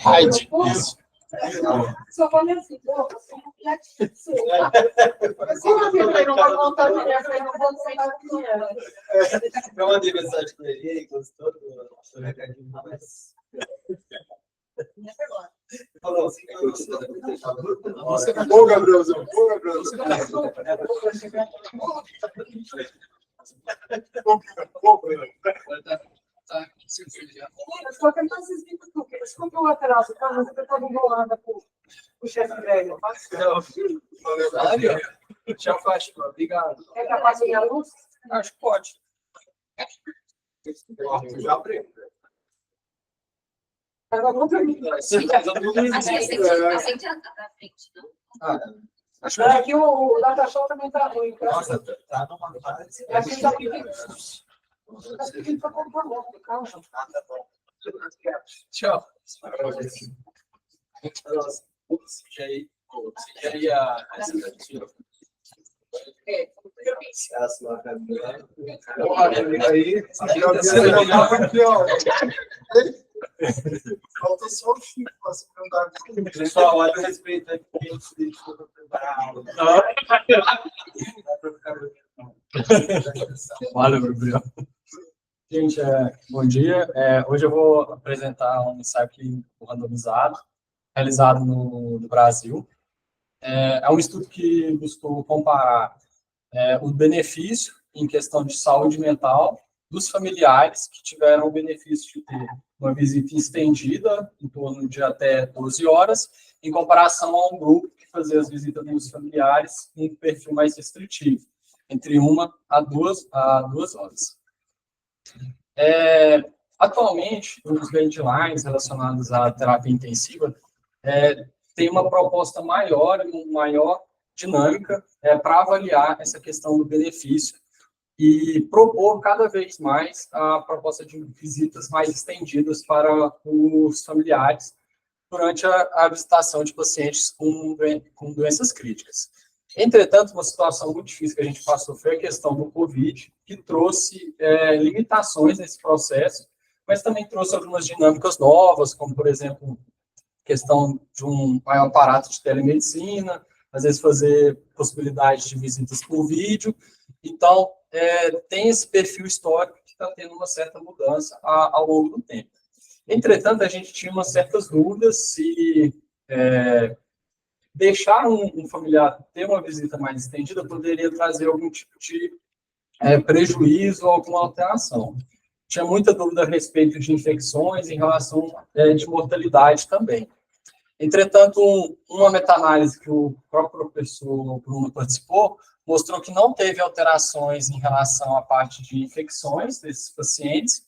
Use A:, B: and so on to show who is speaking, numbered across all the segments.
A: Raid, isso.
B: Só falei assim, pô, você não quer dizer.
C: Eu mandei mensagem para ele, gostou do recadinho, mas...
A: Você é bom, Gabrielzão. Bom, Gabrielzão.
B: Só que não vocês viram tudo, porque eles compram o lateral, o cara não está enrolando com o chefe velho.
C: Já faz, obrigado.
B: É capaz de ir à luz?
C: Acho que pode.
A: Já aprendi.
B: Agora não permite.
D: Acende na frente, não?
B: É que o data show também está ruim.
C: Nossa, tá numa fase.
B: É assim, tá pedindo. Está pedindo para comprar outro carro.
C: Tchau.
A: Falta só o Chico para se perguntar.
C: Pessoal, olha o respeito aqui.
E: Valeu, Gabriel. Gente, bom dia. Hoje eu vou apresentar um ensaio clínico randomizado, realizado no Brasil. É um estudo que buscou comparar o benefício em questão de saúde mental dos familiares que tiveram o benefício de ter uma visita estendida, em torno de até 12 horas, em comparação a um grupo que fazia as visitas dos familiares em um perfil mais restritivo, entre 1 a 2 horas. Atualmente, os guidelines relacionados à terapia intensiva tem uma proposta maior, uma maior dinâmica para avaliar essa questão do benefício e propor cada vez mais a proposta de visitas mais estendidas para os familiares durante a visitação de pacientes com doenças críticas. Entretanto, uma situação muito difícil que a gente passou foi a questão do Covid, que trouxe limitações nesse processo, mas também trouxe algumas dinâmicas novas, como, por exemplo, questão de um maior aparato de telemedicina, às vezes fazer possibilidade de visitas por vídeo. Então, tem esse perfil histórico que está tendo uma certa mudança ao longo do tempo. Entretanto, a gente tinha umas certas dúvidas se deixar um familiar ter uma visita mais estendida poderia trazer algum tipo de prejuízo ou alguma alteração. Tinha muita dúvida a respeito de infecções em relação de mortalidade também. Entretanto, uma meta-análise que o próprio professor Bruno participou mostrou que não teve alterações em relação à parte de infecções desses pacientes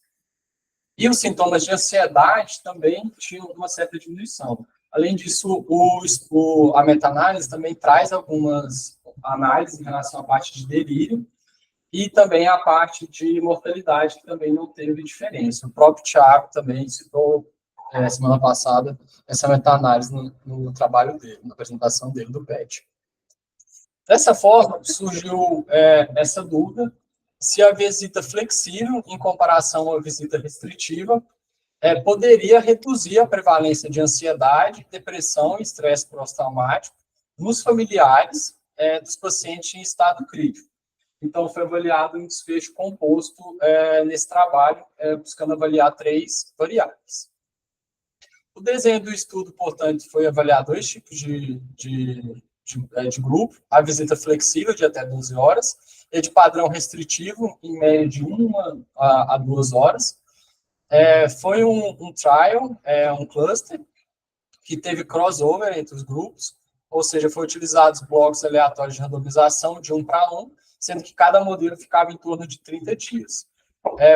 E: e os sintomas de ansiedade também tinham uma certa diminuição. Além disso, a meta-análise também traz algumas análises em relação à parte de delírio e também a parte de mortalidade, que também não teve diferença. O próprio Thiago também citou semana passada essa meta-análise no trabalho dele, na apresentação dele do PET. Dessa forma, surgiu essa dúvida se a visita flexível, em comparação à visita restritiva, poderia reduzir a prevalência de ansiedade, depressão e estresse pós-traumático nos familiares dos pacientes em estado crítico. Então, foi avaliado um desfecho composto nesse trabalho, buscando avaliar 3 variáveis. O desenho do estudo, portanto, foi avaliar 2 tipos de grupo, a visita flexível de até 12 horas, e de padrão restritivo, em média de 1 a 2 horas. Foi um trial, um cluster, que teve crossover entre os grupos, ou seja, foi utilizados blocos aleatórios de randomização de 1 para 1, sendo que cada modelo ficava em torno de 30 dias.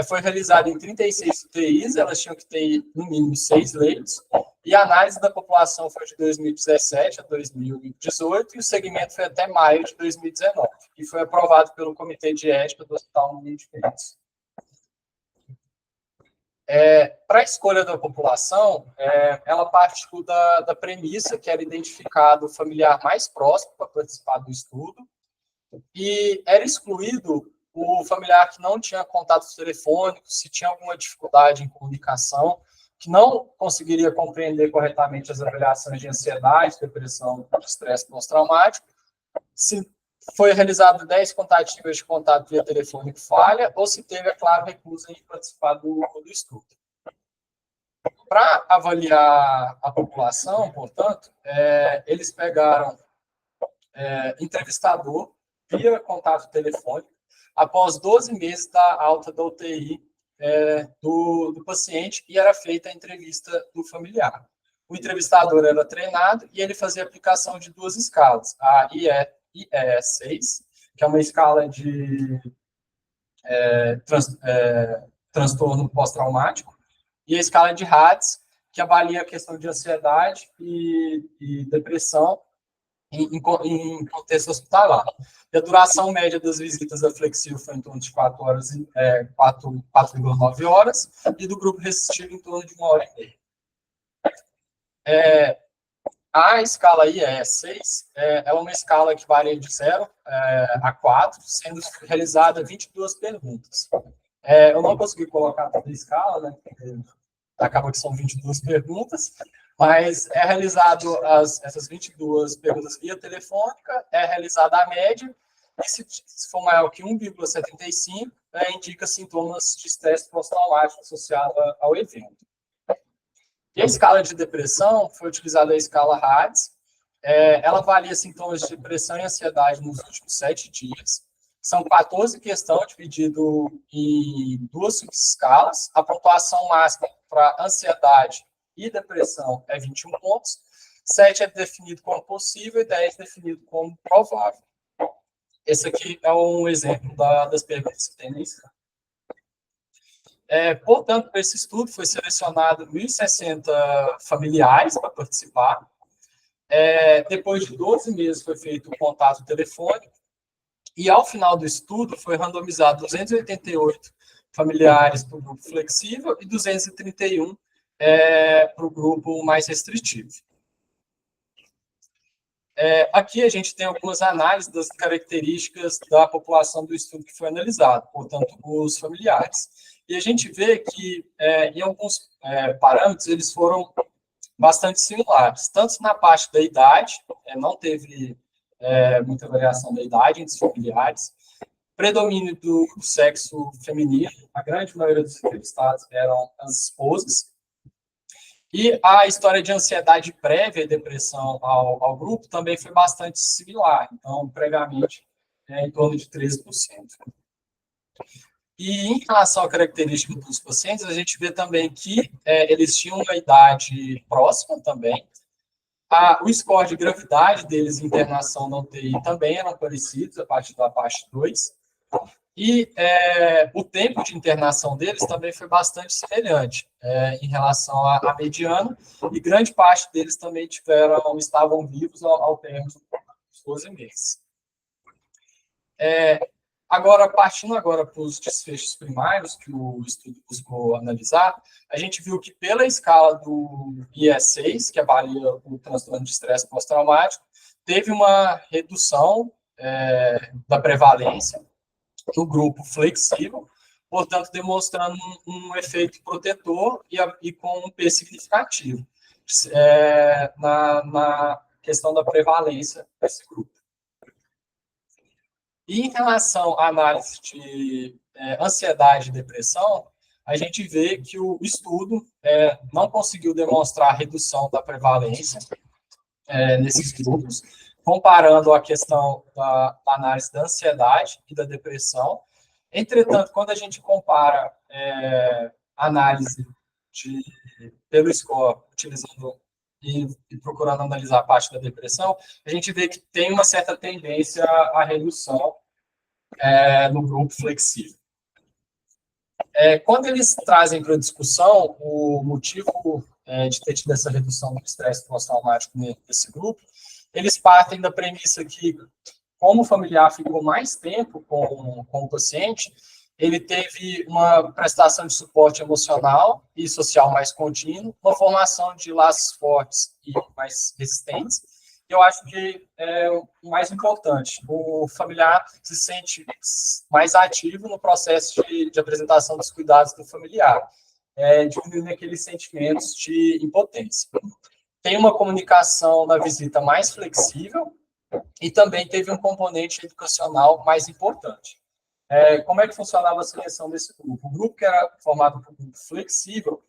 E: Foi realizado em 36 UTIs, elas tinham que ter, no mínimo, 6 leitos, e a análise da população foi de 2017 a 2018, e o segmento foi até maio de 2019, e foi aprovado pelo Comitê de Ética do Hospital Moinhos de Vento. Para a escolha da população, ela partiu da premissa que era identificado o familiar mais próximo para participar do estudo, e era excluído o familiar que não tinha contato telefônico, se tinha alguma dificuldade em comunicação, que não conseguiria compreender corretamente as avaliações de ansiedade, depressão, estresse pós-traumático, se foi realizado 10 contativas de contato via telefônico falha, ou se teve, é claro, recusa em participar do estudo. Para avaliar a população, portanto, eles pegaram entrevistador via contato telefônico após 12 meses da alta da UTI do paciente e era feita a entrevista do familiar. O entrevistador era treinado e ele fazia aplicação de 2 escalas, a IE6, que é uma escala de transtorno pós-traumático, e a escala de RADS, que avalia a questão de ansiedade e depressão em contexto hospitalar. E a duração média das visitas da Flexível foi em torno de 4,9 horas, e do grupo resistivo em torno de 1 hora e meia. A escala IE6 é uma escala que varia de 0 a 4, sendo realizada 22 perguntas. Eu não consegui colocar toda a escala, né? Acaba que são 22 perguntas, mas é realizado essas 22 perguntas via telefônica, é realizada a média, e se for maior que 1,75, indica sintomas de estresse pós-traumático associado ao evento. E a escala de depressão foi utilizada a escala RADS, ela avalia sintomas de depressão e ansiedade nos últimos 7 dias. São 14 questões dividido em 2 subescalas. A pontuação máxima para ansiedade e depressão é 21 pontos. 7 é definido como possível e 10 é definido como provável. Esse aqui é um exemplo das perguntas que tem na escala. Portanto, para esse estudo foi selecionado 1.060 familiares para participar. Depois de 12 meses foi feito o contato telefônico. E, ao final do estudo, foi randomizado 288 familiares para o grupo flexível e 231 para o grupo mais restritivo. Aqui a gente tem algumas análises das características da população do estudo que foi analisado, portanto, os familiares. E a gente vê que, em alguns parâmetros, eles foram bastante similares, tanto na parte da idade, não teve muita variação da idade entre os familiares, predomínio do sexo feminino, a grande maioria dos entrevistados eram as esposas, e a história de ansiedade prévia e depressão ao grupo também foi bastante similar, então, previamente, em torno de 13%. E em relação à característica dos pacientes, a gente vê também que eles tinham uma idade próxima também. O score de gravidade deles em internação na UTI também eram parecidos, a partir da parte 2. E o tempo de internação deles também foi bastante semelhante em relação à mediana, e grande parte deles também estavam vivos ao termo dos 12 meses. Partindo para os desfechos primários que o estudo buscou analisar, a gente viu que pela escala do IE6, que avalia o transtorno de estresse pós-traumático, teve uma redução da prevalência no grupo flexível, portanto, demonstrando um efeito protetor e com um P significativo na questão da prevalência desse grupo. E em relação à análise de ansiedade e depressão, a gente vê que o estudo não conseguiu demonstrar a redução da prevalência nesses grupos, comparando a questão da análise da ansiedade e da depressão. Entretanto, quando a gente compara a análise pelo score, utilizando e procurando analisar a parte da depressão, a gente vê que tem uma certa tendência à redução no grupo flexível. Quando eles trazem para a discussão o motivo de ter tido essa redução do estresse pós-traumático nesse grupo, eles partem da premissa que, como o familiar ficou mais tempo com o paciente, ele teve uma prestação de suporte emocional e social mais contínuo, uma formação de laços fortes e mais resistentes, eu acho que é o mais importante. O familiar se sente mais ativo no processo de apresentação dos cuidados do familiar, diminuindo aqueles sentimentos de impotência. Tem uma comunicação na visita mais flexível e também teve um componente educacional mais importante. Como é que funcionava a seleção desse grupo? O grupo que era formado por um grupo flexível,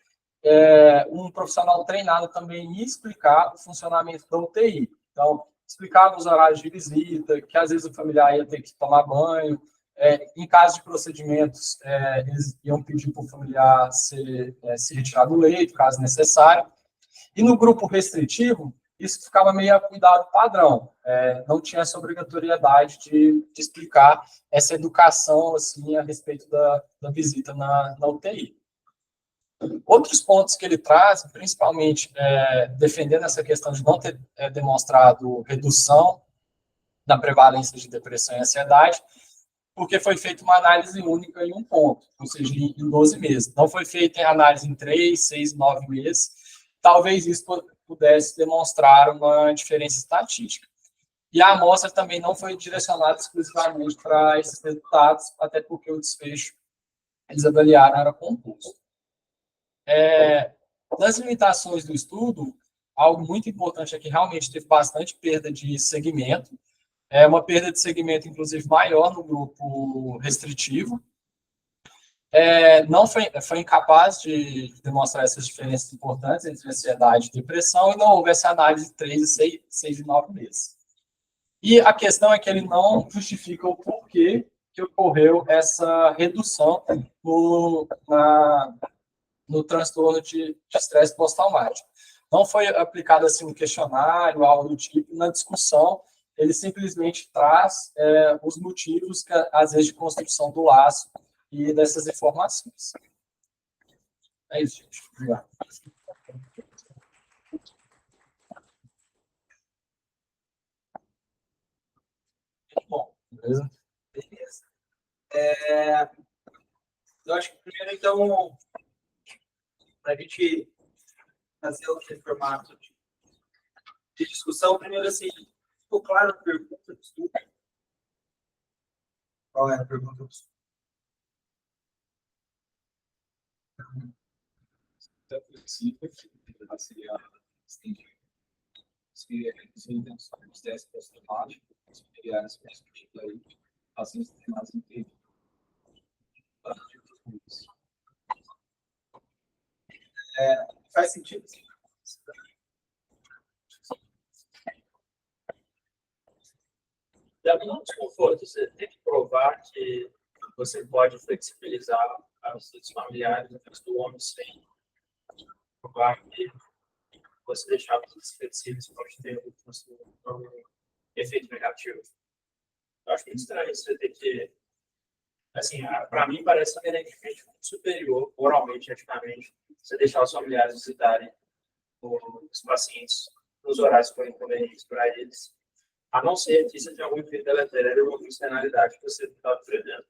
E: um profissional treinado também ia explicar o funcionamento da UTI. Então, explicava os horários de visita, que às vezes o familiar ia ter que tomar banho. Em caso de procedimentos, eles iam pedir para o familiar se retirar do leito, caso necessário. E no grupo restritivo, isso ficava meio a cuidado padrão. Não tinha essa obrigatoriedade de explicar essa educação assim, a respeito da visita na UTI. Outros pontos que ele traz, principalmente defendendo essa questão de não ter demonstrado redução da prevalência de depressão e ansiedade, porque foi feita uma análise única em um ponto, ou seja, em 12 meses. Não foi feita análise em 3, 6, 9 meses. Talvez isso pudesse demonstrar uma diferença estatística. E a amostra também não foi direcionada exclusivamente para esses resultados, até porque o desfecho eles avaliaram era composto. Nas limitações do estudo, algo muito importante é que realmente teve bastante perda de segmento, uma perda de segmento, inclusive, maior no grupo restritivo. Não foi incapaz de demonstrar essas diferenças importantes entre ansiedade e depressão, e não houve essa análise de 3, 6 e 9 meses. E a questão é que ele não justifica o porquê que ocorreu essa redução no transtorno de estresse pós-traumático. Não foi aplicado assim um questionário, algo do tipo. Na discussão, ele simplesmente traz os motivos, às vezes, de construção do laço e dessas informações. É isso, gente. Obrigado. Bom, beleza?
C: Beleza. Eu acho que primeiro, então, para a gente fazer o formato de discussão, primeiro, assim, ficou claro a pergunta do estudo? Qual é a pergunta do estudo?
F: É flexível, seria estendido. Se intenções desse pós-traumático, os familiares perspectivos aí, assim, mais inteiro.
C: Faz sentido?
G: Dá um desconforto. Você tem que provar que você pode flexibilizar os seus familiares do homem sem provar que você deixar os flexíveis pode ter um efeito negativo. Eu acho muito estranho você ter que. Assim, para mim, parece inerentemente superior, oralmente, eticamente, você deixar os familiares visitarem os pacientes nos horários que forem convenientes para eles, a não ser que isso tenha algum efeito deletério ou alguma externalidade que você está prevendo.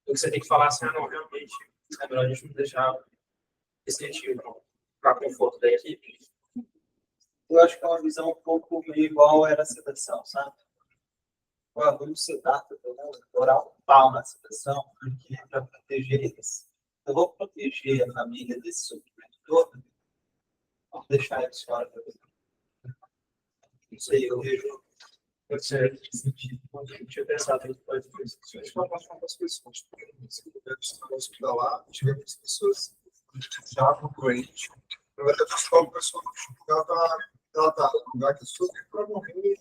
G: Então, você tem que falar assim, não, realmente, é melhor a gente não deixar extensivo para conforto da equipe.
C: Eu acho que é uma visão um pouco meio igual era a sedação, sabe? Vamos sedar, oral pau na sedação, porque é para proteger eles. Eu vou proteger a família desse sofrimento todo, vou deixar eles fora da vida. Não sei, eu vejo.
G: Pode ser sentido. Eu tinha pensado em fazer isso.
A: A gente vai passar para as pessoas, porque se puder estudar lá, tivemos pessoas já doentes. Eu até pessoal, a pessoa ela está no lugar que sofre para morrer.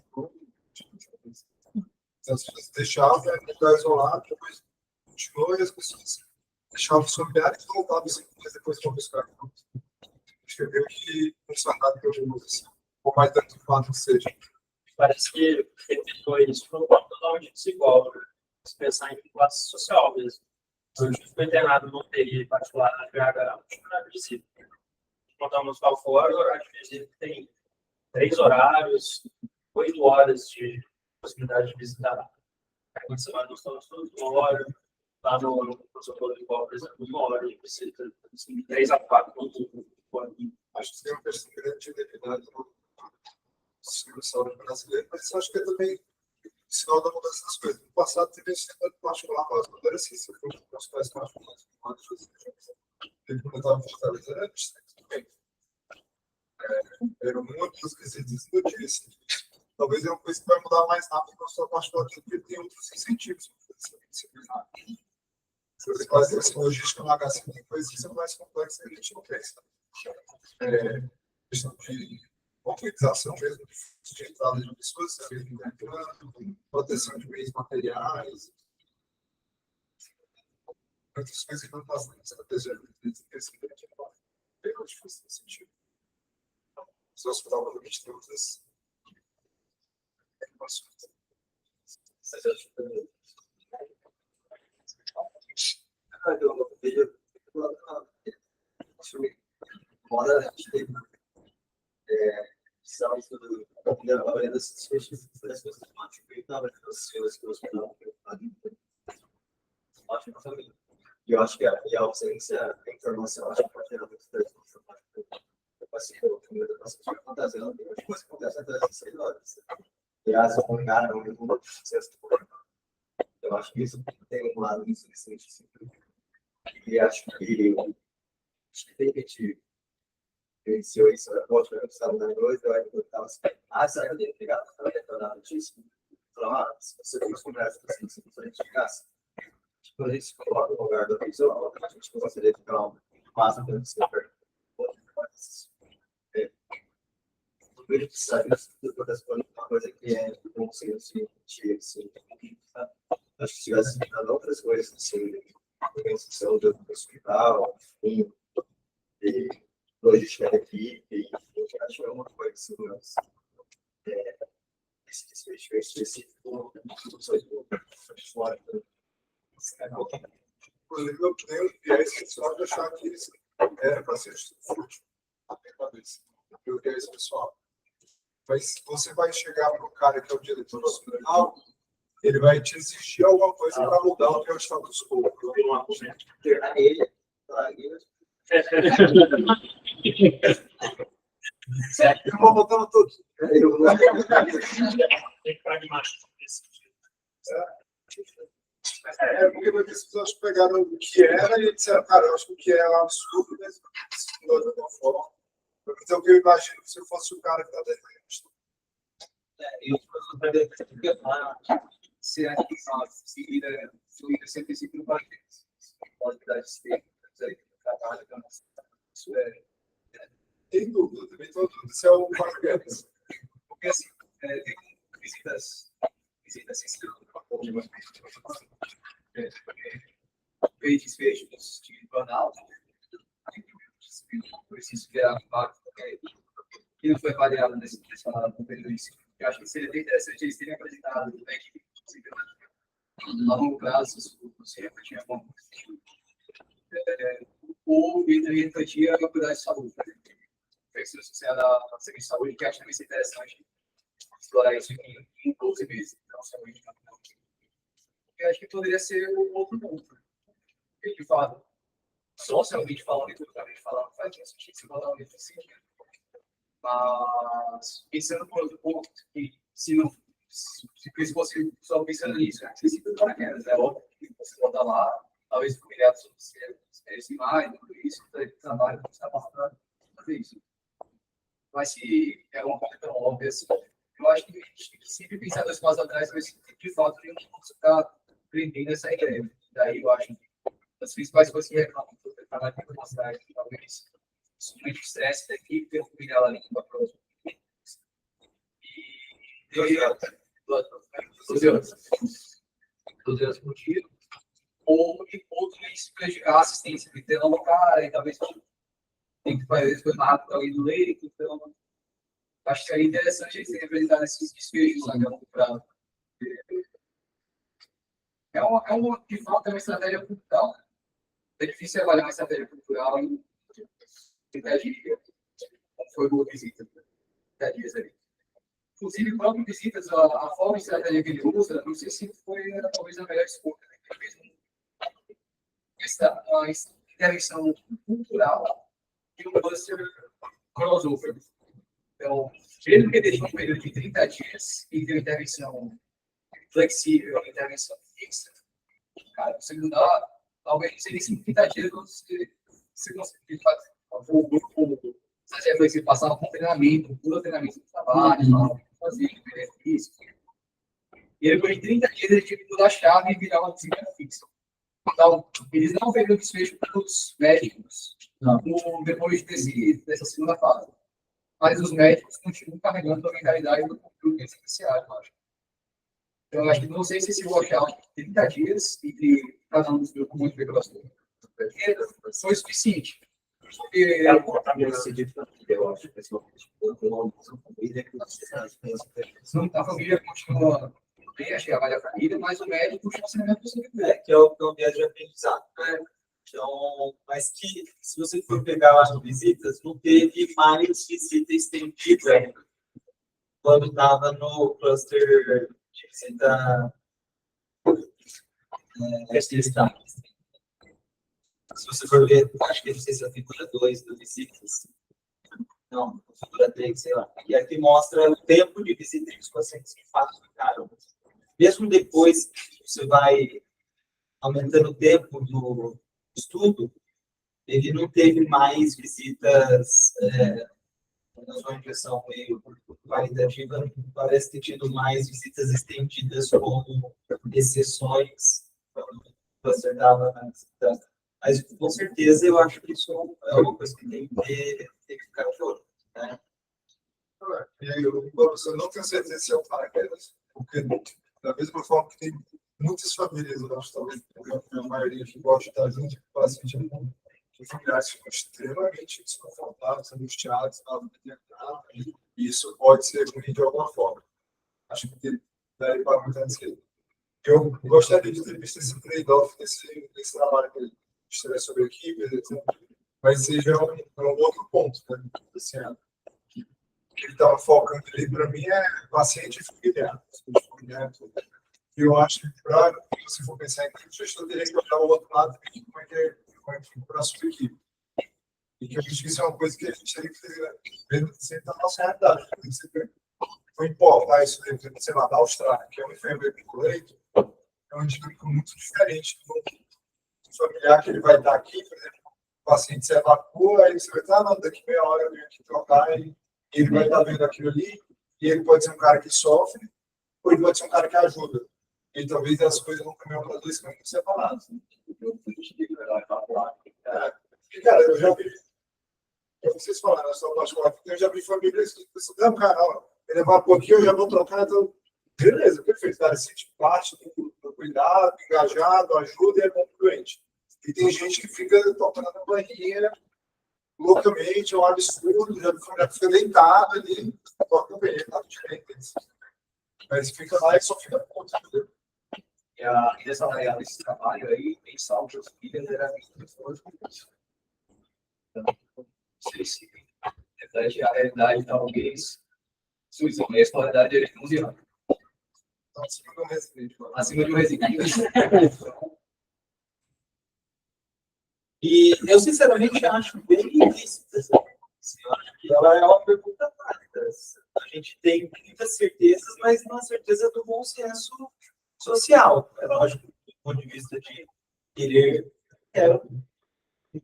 A: Se deixava, lugar isolado, depois continuou e as pessoas deixavam os familiares e voltavam 5 dias depois para buscar. Escreveu que não sabe nada que eu digo assim, ou mais tanto fato que seja.
G: Parece que refletiu isso de uma forma totalmente desigual. Se pensar em classe social mesmo. Se eu fui internado numa UTI particular na BH, não é visita. Contamos para fora, o horário de visita tem 3 horários, 8 horas de possibilidade de visitar. Quando você vai nos todos 1 hora, lá no protocolo de qual, por exemplo, 1 hora, e visita 3 a 4 minutos.
A: Acho que tem uma grande dificuldade. sistema de saúde brasileiro, mas eu acho que é também sinal da mudança das coisas. No passado, teve esse setor particular, mas agora sim, se for os hospitais particulares, ele comentava em Fortaleza, tudo bem. Eram muitos quesitos no dia, assim. Talvez é uma coisa que vai mudar mais rápido na sua particular, porque tem outros incentivos. Se você faz essa logística no HC, tem coisas que são mais complexas que a gente não pensa. Questão de autorização mesmo, de entrada de pessoas, proteção de bens materiais, muitas coisas que não fazem estratégia de crescimento, é muito difícil nesse sentido. Os hospitais, obviamente, tem outras informações.
C: Fora, a gente teve a maioria das coisas eu acho que a ausência da informação, acho que pode gerar muito estresse. Acontece até as 6 horas. Graças a um cara, eu acho que isso tem um lado insuficiente. E acho que tem que iniciou isso, outra vez, estava na noite, eu estava assim, será que eu tenho que pegar? Eu estava retornado disso. Falava, se você tem as conversas assim, se você chegasse, quando a gente se coloca no lugar da pessoa, a gente gostaria de ficar uma massa para você perguntar. Eu vejo que sabe uma coisa que é bom ser assim, acho que se tivesse dado outras coisas, assim, organização do hospital, enfim, e logística da equipe, acho que é uma coisa assim, mas esse desfecho específico, fora.
A: Inclusive, eu tenho viés só de achar que isso era para ser fútil. Eu viés pessoal. Mas você vai chegar para o cara que é o diretor do hospital, ele vai te exigir alguma coisa para mudar o teu status quo. Eu vou botando tudo.
G: Tem pragmático nesse sentido.
A: Porque as pessoas pegaram o que era e disseram, cara, eu acho que o que é um absurdo, mas não de alguma forma. Então, o que eu imagino se eu fosse o cara que está defendendo isso.
F: Se a seguida sempre se preocupa pode dar esse trabalho, isso é.
A: Tem dúvida, também estou dúvida se é o paraquedas.
F: Porque assim, tem visitas desfechos de burnout, preciso ver a parte que não foi avaliado nesse período. Eu acho que seria bem interessante eles terem apresentado a equipe a longo prazo, se refletir como ou refletir a cuidar de saúde. Infecção associada à serviço de saúde, que acho que vai ser interessante explorar isso em 12 meses. Eu acho que poderia ser um outro ponto. Porque, de fato, socialmente falando e culturalmente falando, faz muito sentido se botar um livro assim. Mas, pensando por outro ponto, que se fosse só pensando nisso, se se paraquedas, é óbvio que você botar lá, talvez familiares se mais, tudo isso, trabalho, você está passando fazer isso. Mas se é uma coisa tão óbvia assim, eu acho que a gente tem que sempre pensar 2 passos atrás, mas de fato a gente está aprendendo essa ideia. Daí eu acho que as principais coisas que reclamam do trabalho de velocidade, talvez muito estresse da equipe, ter que virar lá em uma prova. E 12 horas por dia. Ou isso prejudicar a assistência, que tem uma cara, e talvez tem que fazer coisa mais rápido alguém do leito. Então, acho que seria interessante eles representar esses desfechos a longo prazo. De fato, é uma estratégia cultural. É difícil avaliar uma estratégia cultural em 10 dias. Como foi uma visita? 10 dias ali. Inclusive, quando visitas, a forma de estratégia que ele usa, não sei se foi talvez a melhor escolha. Ele fez uma intervenção cultural e um cluster crossover. Então, mesmo que deixe um período de 30 dias e ter intervenção flexível, intervenção fixa, cara, você mudar, talvez em 30 dias você conseguir fazer. Se é flexível, passar um treinamento, puro treinamento de trabalho, fazer benefícios. E depois de 30 dias ele tinha que mudar a chave e virar uma disciplina fixa. Então, eles não fez o desfecho para os médicos depois dessa segunda fase. Mas os médicos continuam carregando a mentalidade do futuro penitenciário, eu acho. Então, eu acho que não sei se esse workout de 30 dias entre cada um dos grupos muito vigorosos foi suficiente. Porque
C: Eu acho, pessoalmente,
F: a família continua bem, acho que a família, mas o médico puxa o não é possível.
C: que é o viés de aprendizado. Né? Então, mas que, se você for pegar lá no visitas, não teve mais visita estendida quando estava no cluster de visita restringida. Se você for ver, acho que não sei se é a figura 2 do visitas. Não, a figura 3, sei lá. E aqui mostra o tempo de visita que os pacientes que ficaram. Mesmo depois que você vai aumentando o tempo do estudo, ele não teve mais visitas, na sua impressão meio qualitativa, parece ter tido mais visitas estendidas como exceções, quando você estava na visita. Mas, com certeza, eu acho que isso é uma coisa que tem que ficar de olho. Né?
A: E aí, eu não tenho certeza se é um paraquedas, porque da mesma forma que tem muitas famílias, eu acho, talvez a maioria que gosta de estar junto com o paciente, que familiares ficam extremamente desconfortáveis, angustiados, e isso pode ser ruim de alguma forma. Acho que daí para muito antes que eu gostaria de ter visto esse trade-off desse trabalho que ele estresse sobre a equipe, etc. Mas seja um outro ponto, né? Assim, que ele estava focando ali, para mim, é paciente e familiar. E eu acho que, se for pensar em equipe, o gestor teria que olhar o outro lado e como é que para a sua equipe. E que eu acho que isso é uma coisa que a gente teria que ver sempre na nossa realidade. Não importa isso, sei lá, da Austrália, que é um enfermeiro com leito, é um dinâmico muito diferente do familiar que ele vai estar aqui, por exemplo, o paciente se evacua, aí você vai estar, daqui meia hora eu venho aqui trocar, e ele vai estar vendo aquilo ali, e ele pode ser um cara que sofre, ou ele pode ser um cara que ajuda. E talvez as coisas vão caminhar para dois caminhos separados. Cara, eu já vi, vocês falaram na sua particular, eu já vi famílias que não, cara, ele evacua aqui, eu já vou trocar, então, beleza, perfeito, cara, sente parte do cuidado, engajado, ajuda e é bom pro doente. E tem gente que fica tocando na banheira loucamente, é um absurdo, já fica deitado ali, toca a banheira, tá diferente. Mas fica lá e só fica ponto, entendeu?
F: E dessa variável desse trabalho aí, mensal, que os filhos eram então, não sei se reflete a realidade, talvez, se o mesmo a realidade de 11 anos.
A: Acima do residente.
F: Acima de um residente.
C: E eu, sinceramente, acho bem ilícita essa pergunta. Eu acho que ela é uma pergunta válida. A gente tem muitas certezas, mas não a certeza do bom senso social. É lógico, do ponto de vista de querer,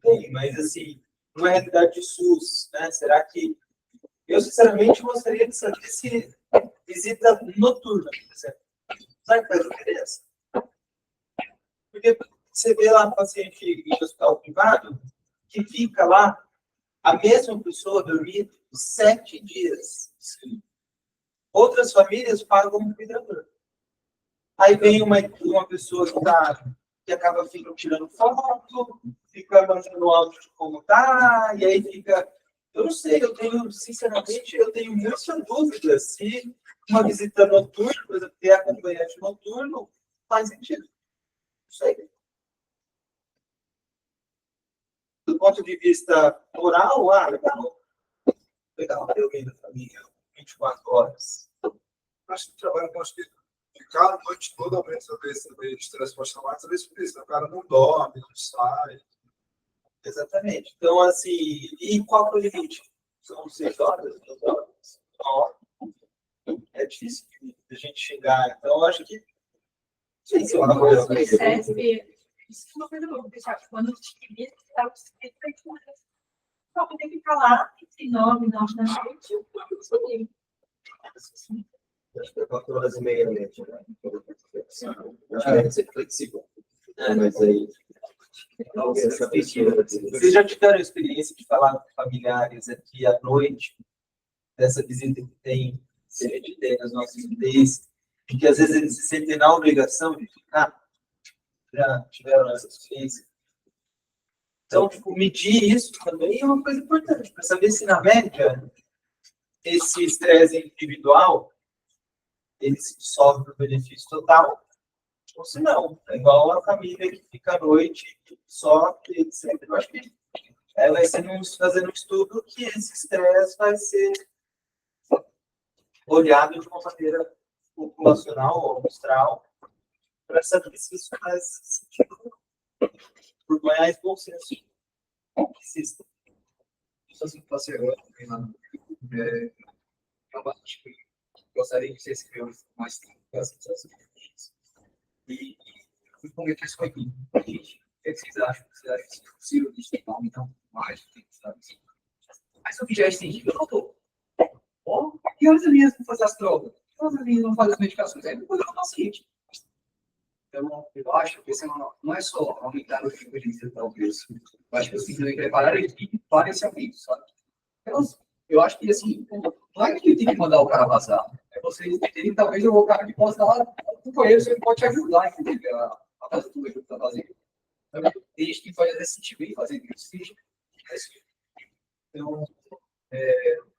C: tem, mas, assim, numa realidade de SUS, né? Será que... Eu, sinceramente, gostaria de saber se visita noturna, por exemplo. Sabe o que faz diferença? Porque você vê lá um paciente em hospital privado que fica lá a mesma pessoa dormindo 7 dias. Outras famílias pagam um cuidador. Aí vem uma pessoa que acaba tirando foto, fica mandando áudio de como tá, e aí fica... Eu não sei, sinceramente, eu tenho muita dúvida se uma visita noturna, por exemplo, ter acompanhante noturno, faz sentido. Não sei. Do ponto de vista moral, legal ter alguém da família 24 horas.
A: Acho que o trabalho com ficar a noite toda a vez também de estresse pós-traumático, talvez por isso, o cara não dorme, não sai.
C: Exatamente. Então, assim, e qual é o limite? São 6 horas, 2 horas? É difícil a gente chegar. Então, eu acho que. Sim, sim, uma
D: O
C: coisa.
D: CESP, isso é uma coisa que eu vou deixar, quando eu tive isso, estava só poder ficar lá, sem nome na frente, eu escolhi.
H: Acho que é 4 horas e meia à noite, né? Acho que deve ser flexível. Mas aí. Essa pessoa.
C: Vocês já tiveram a experiência de falar com familiares aqui à noite, dessa visita que tem, que a gente tem nas nossas UTIs, de que às vezes eles se sentem na obrigação de ficar? Já tiveram essa experiência? Então, tipo, medir isso também é uma coisa importante, para saber se, na média, esse estresse individual, ele se dissolve para o benefício total, ou se não. É igual a família que fica à noite só, etc. Eu acho que vai ser fazendo um estudo que esse estresse vai ser olhado de uma maneira populacional ou amostral, para saber se isso faz sentido, por mais bom senso que exista.
F: Só se fosse agora, também lá no gostaria que vocês criam mais tempo para as sensações. E responder isso aqui. O que vocês acham? Vocês acham que é possível isso aumentar mais o tempo, sabe? Mas o que já é estendido, eu não estou. E as minhas não fazem as drogas? As minhas não fazem as medicações? Aí depois eu não paciente. Então, eu acho que esse não é só aumentar o tipo de vida, talvez. Eu acho que você tem que preparar a equipe para esse aumento, sabe? Então, eu acho que, assim, não é que tem que mandar o cara vazar. É vocês entenderem, talvez o cara que possa dar um conheço, ele pode te ajudar, entendeu? A fazer tudo que ele está fazendo. Então, tem gente que pode até se sentir bem fazendo isso. Então,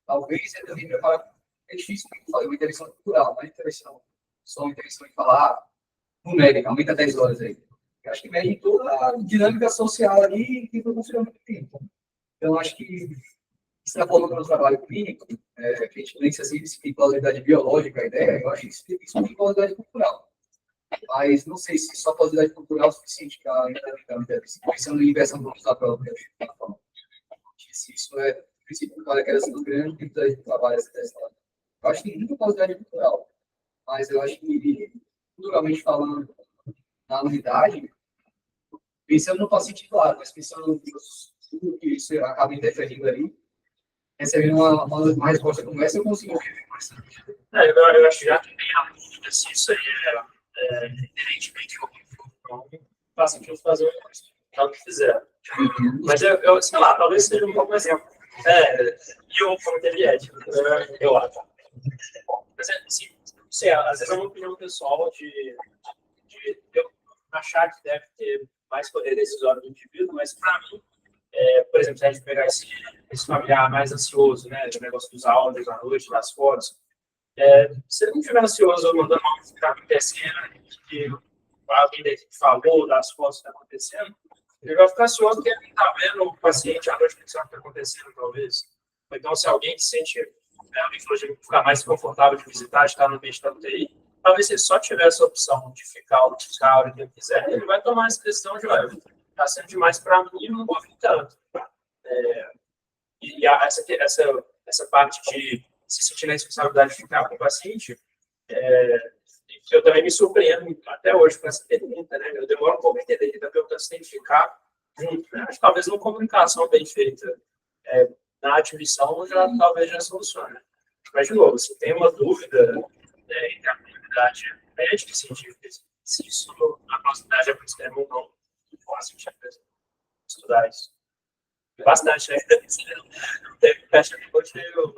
F: talvez ele também preparar. É difícil fazer uma intervenção cultural, não é intervenção, só uma intervenção em falar no médico, aumenta 10 horas aí. Eu acho que mede toda a dinâmica social ali que não funciona muito tempo. Então, acho que extrapolando no trabalho clínico, que a gente pensa assim, se tem plausibilidade biológica a ideia, eu acho que isso tem plausibilidade cultural. Mas não sei se só plausibilidade cultural é o suficiente para pensando em inversão do uso da própria. Se isso é o princípio para que essa do grande tipo de trabalho, essa questão. Eu acho que tem muita plausibilidade cultural, mas eu acho que, culturalmente falando, na unidade, pensando no paciente, claro, mas pensando no que isso acaba interferindo ali, recebendo uma resposta como essa, eu consigo ver mais.
G: Eu acho já que tem a dúvida se isso aí é inerentemente ou não. Faz sentido fazer o que fizer. Mas eu sei lá, talvez seja um pouco mais. E eu, como teve ética, eu acho. Mas, assim, não sei, às vezes é uma opinião pessoal de eu achar que deve ter mais poder decisório do indivíduo, mas para mim, por exemplo, se a gente pegar esse familiar mais ansioso, né, do negócio dos áudios à noite, das fotos, se ele não estiver ansioso mandando o que está acontecendo, que alguém da equipe falou das fotos que está acontecendo, ele vai ficar ansioso porque ele não está vendo o paciente à noite o que está acontecendo, talvez. Ou então, se alguém se sente, alguém falou de ficar mais confortável de visitar, de estar no ambiente da UTI, talvez se ele só tiver essa opção de ficar ou de ficar a hora que ele quiser, ele vai tomar essa decisão de, olha, está sendo demais para mim, eu não vou vir tanto. E essa parte de se sentir na responsabilidade de ficar com o paciente, eu também me surpreendo até hoje com essa pergunta, né? Eu demoro um pouco a entender, ele está perguntando se tem que ficar junto, né? Acho que talvez uma comunicação bem feita na admissão talvez já solucione. Mas, de novo, se tem uma dúvida entre a comunidade médica e científica, se isso, a proximidade é muito extrema ou não, posso estudar isso. Bastante, né? Não teve caixa de roteiro.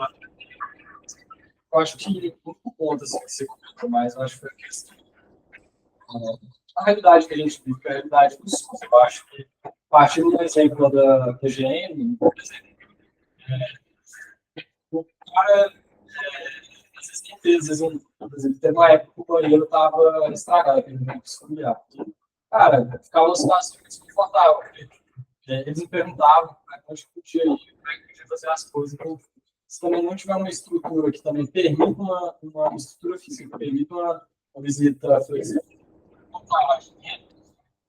E: Eu acho que um ponto assim, que você comentou mais, eu acho que foi a questão. A realidade que a gente vive, a realidade do SUS, eu acho que, partindo do exemplo da PGM, por exemplo, o cara, às vezes tem vezes, por exemplo, teve uma época que o banheiro estava estragado, aquele banheiro familiar. Cara, ficava uma situação desconfortável, porque eles me perguntavam como é que a gente podia ir, como é que podia fazer as coisas. Então, se também não tiver uma estrutura que também permita uma estrutura física, que permita uma visita flexível,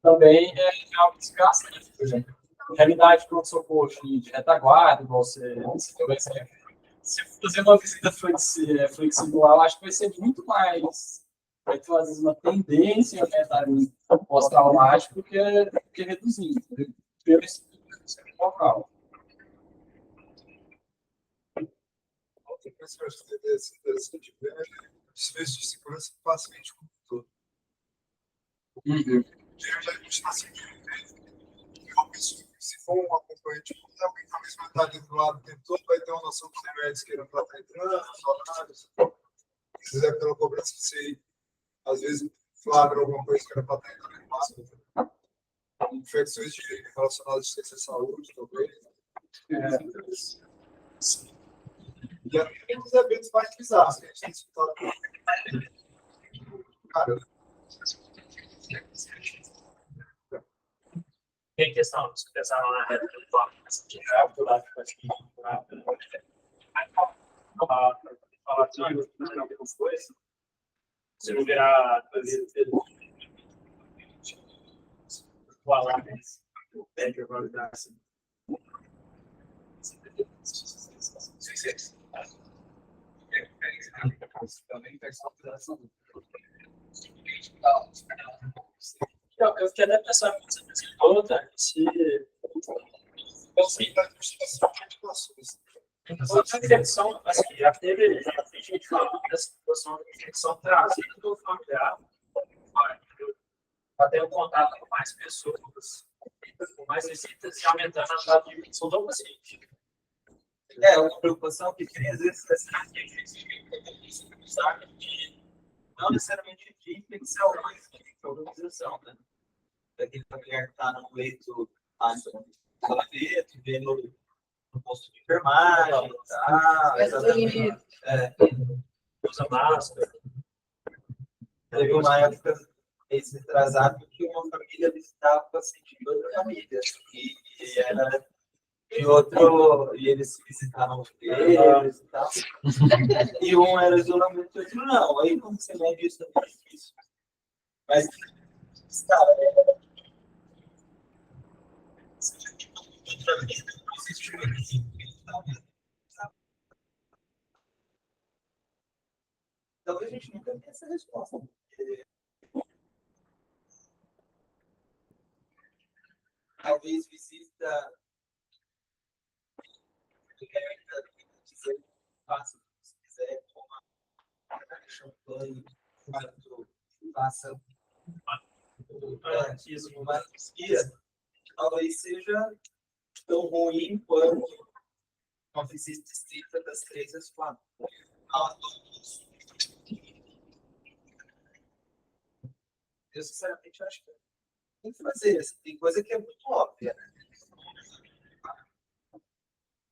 E: também é algo que se gasta, por exemplo. Realidade de pronto-socorro de retaguarda, igual você deu exemplo, se fazer uma visita flexibular, eu acho que vai ser muito mais. Vai ter, às vezes, uma tendência a aumentar o pós-traumático que reduzir, pelo estudo local.
A: Outra coisa que eu acho interessante ver é desfecho de segurança do paciente como um todo. Eu já está sentindo se for um acompanhante, alguém talvez vai estar ali do lado o tempo todo, vai ter uma noção dos remédios que ele está entrando, os horários. Se fizer pela cobrança, você às vezes flagra alguma coisa que era para estar entrando em massa. Infecções relacionadas à ciência de saúde, talvez. E até os eventos mais bizarros que a gente tem escutado. Cara,
G: Tem questão de pensar na reta do toque, de rápido, lá, rápido. Falar assim, eu vou algumas coisas. Se não virar o alarme, pede a validade.
F: Também personalização.
G: Eu quero pensar toda se a infecção, assim, já teve gente falando dessa situação de infecção trazida do familiar, para ter um contato com mais pessoas, com mais visitas e aumentando a taxa de infecção do paciente.
C: É uma preocupação que tem, às vezes,
G: Sabe?
C: não necessariamente de infecção, mas de organização, né? Daquele familiar que está no leito, isolamento, vendo no posto de enfermagem, tá?
G: Usa máscara.
C: Teve uma época, esse retrasado, que uma família visitava o paciente de outra família. E era de outro, e eles visitavam eles e tal. E um era isolamento e outro não. Aí, como você mede isso, é muito difícil. Mas, cara, talvez a gente nunca tenha essa resposta. Talvez visita faça, se quiser, coma champanhe, faça garantismo, mas talvez seja tão ruim quanto uma visita estrita das 3 às 4. Eu, sinceramente, acho que tem que fazer. Tem coisa que é muito óbvia, né?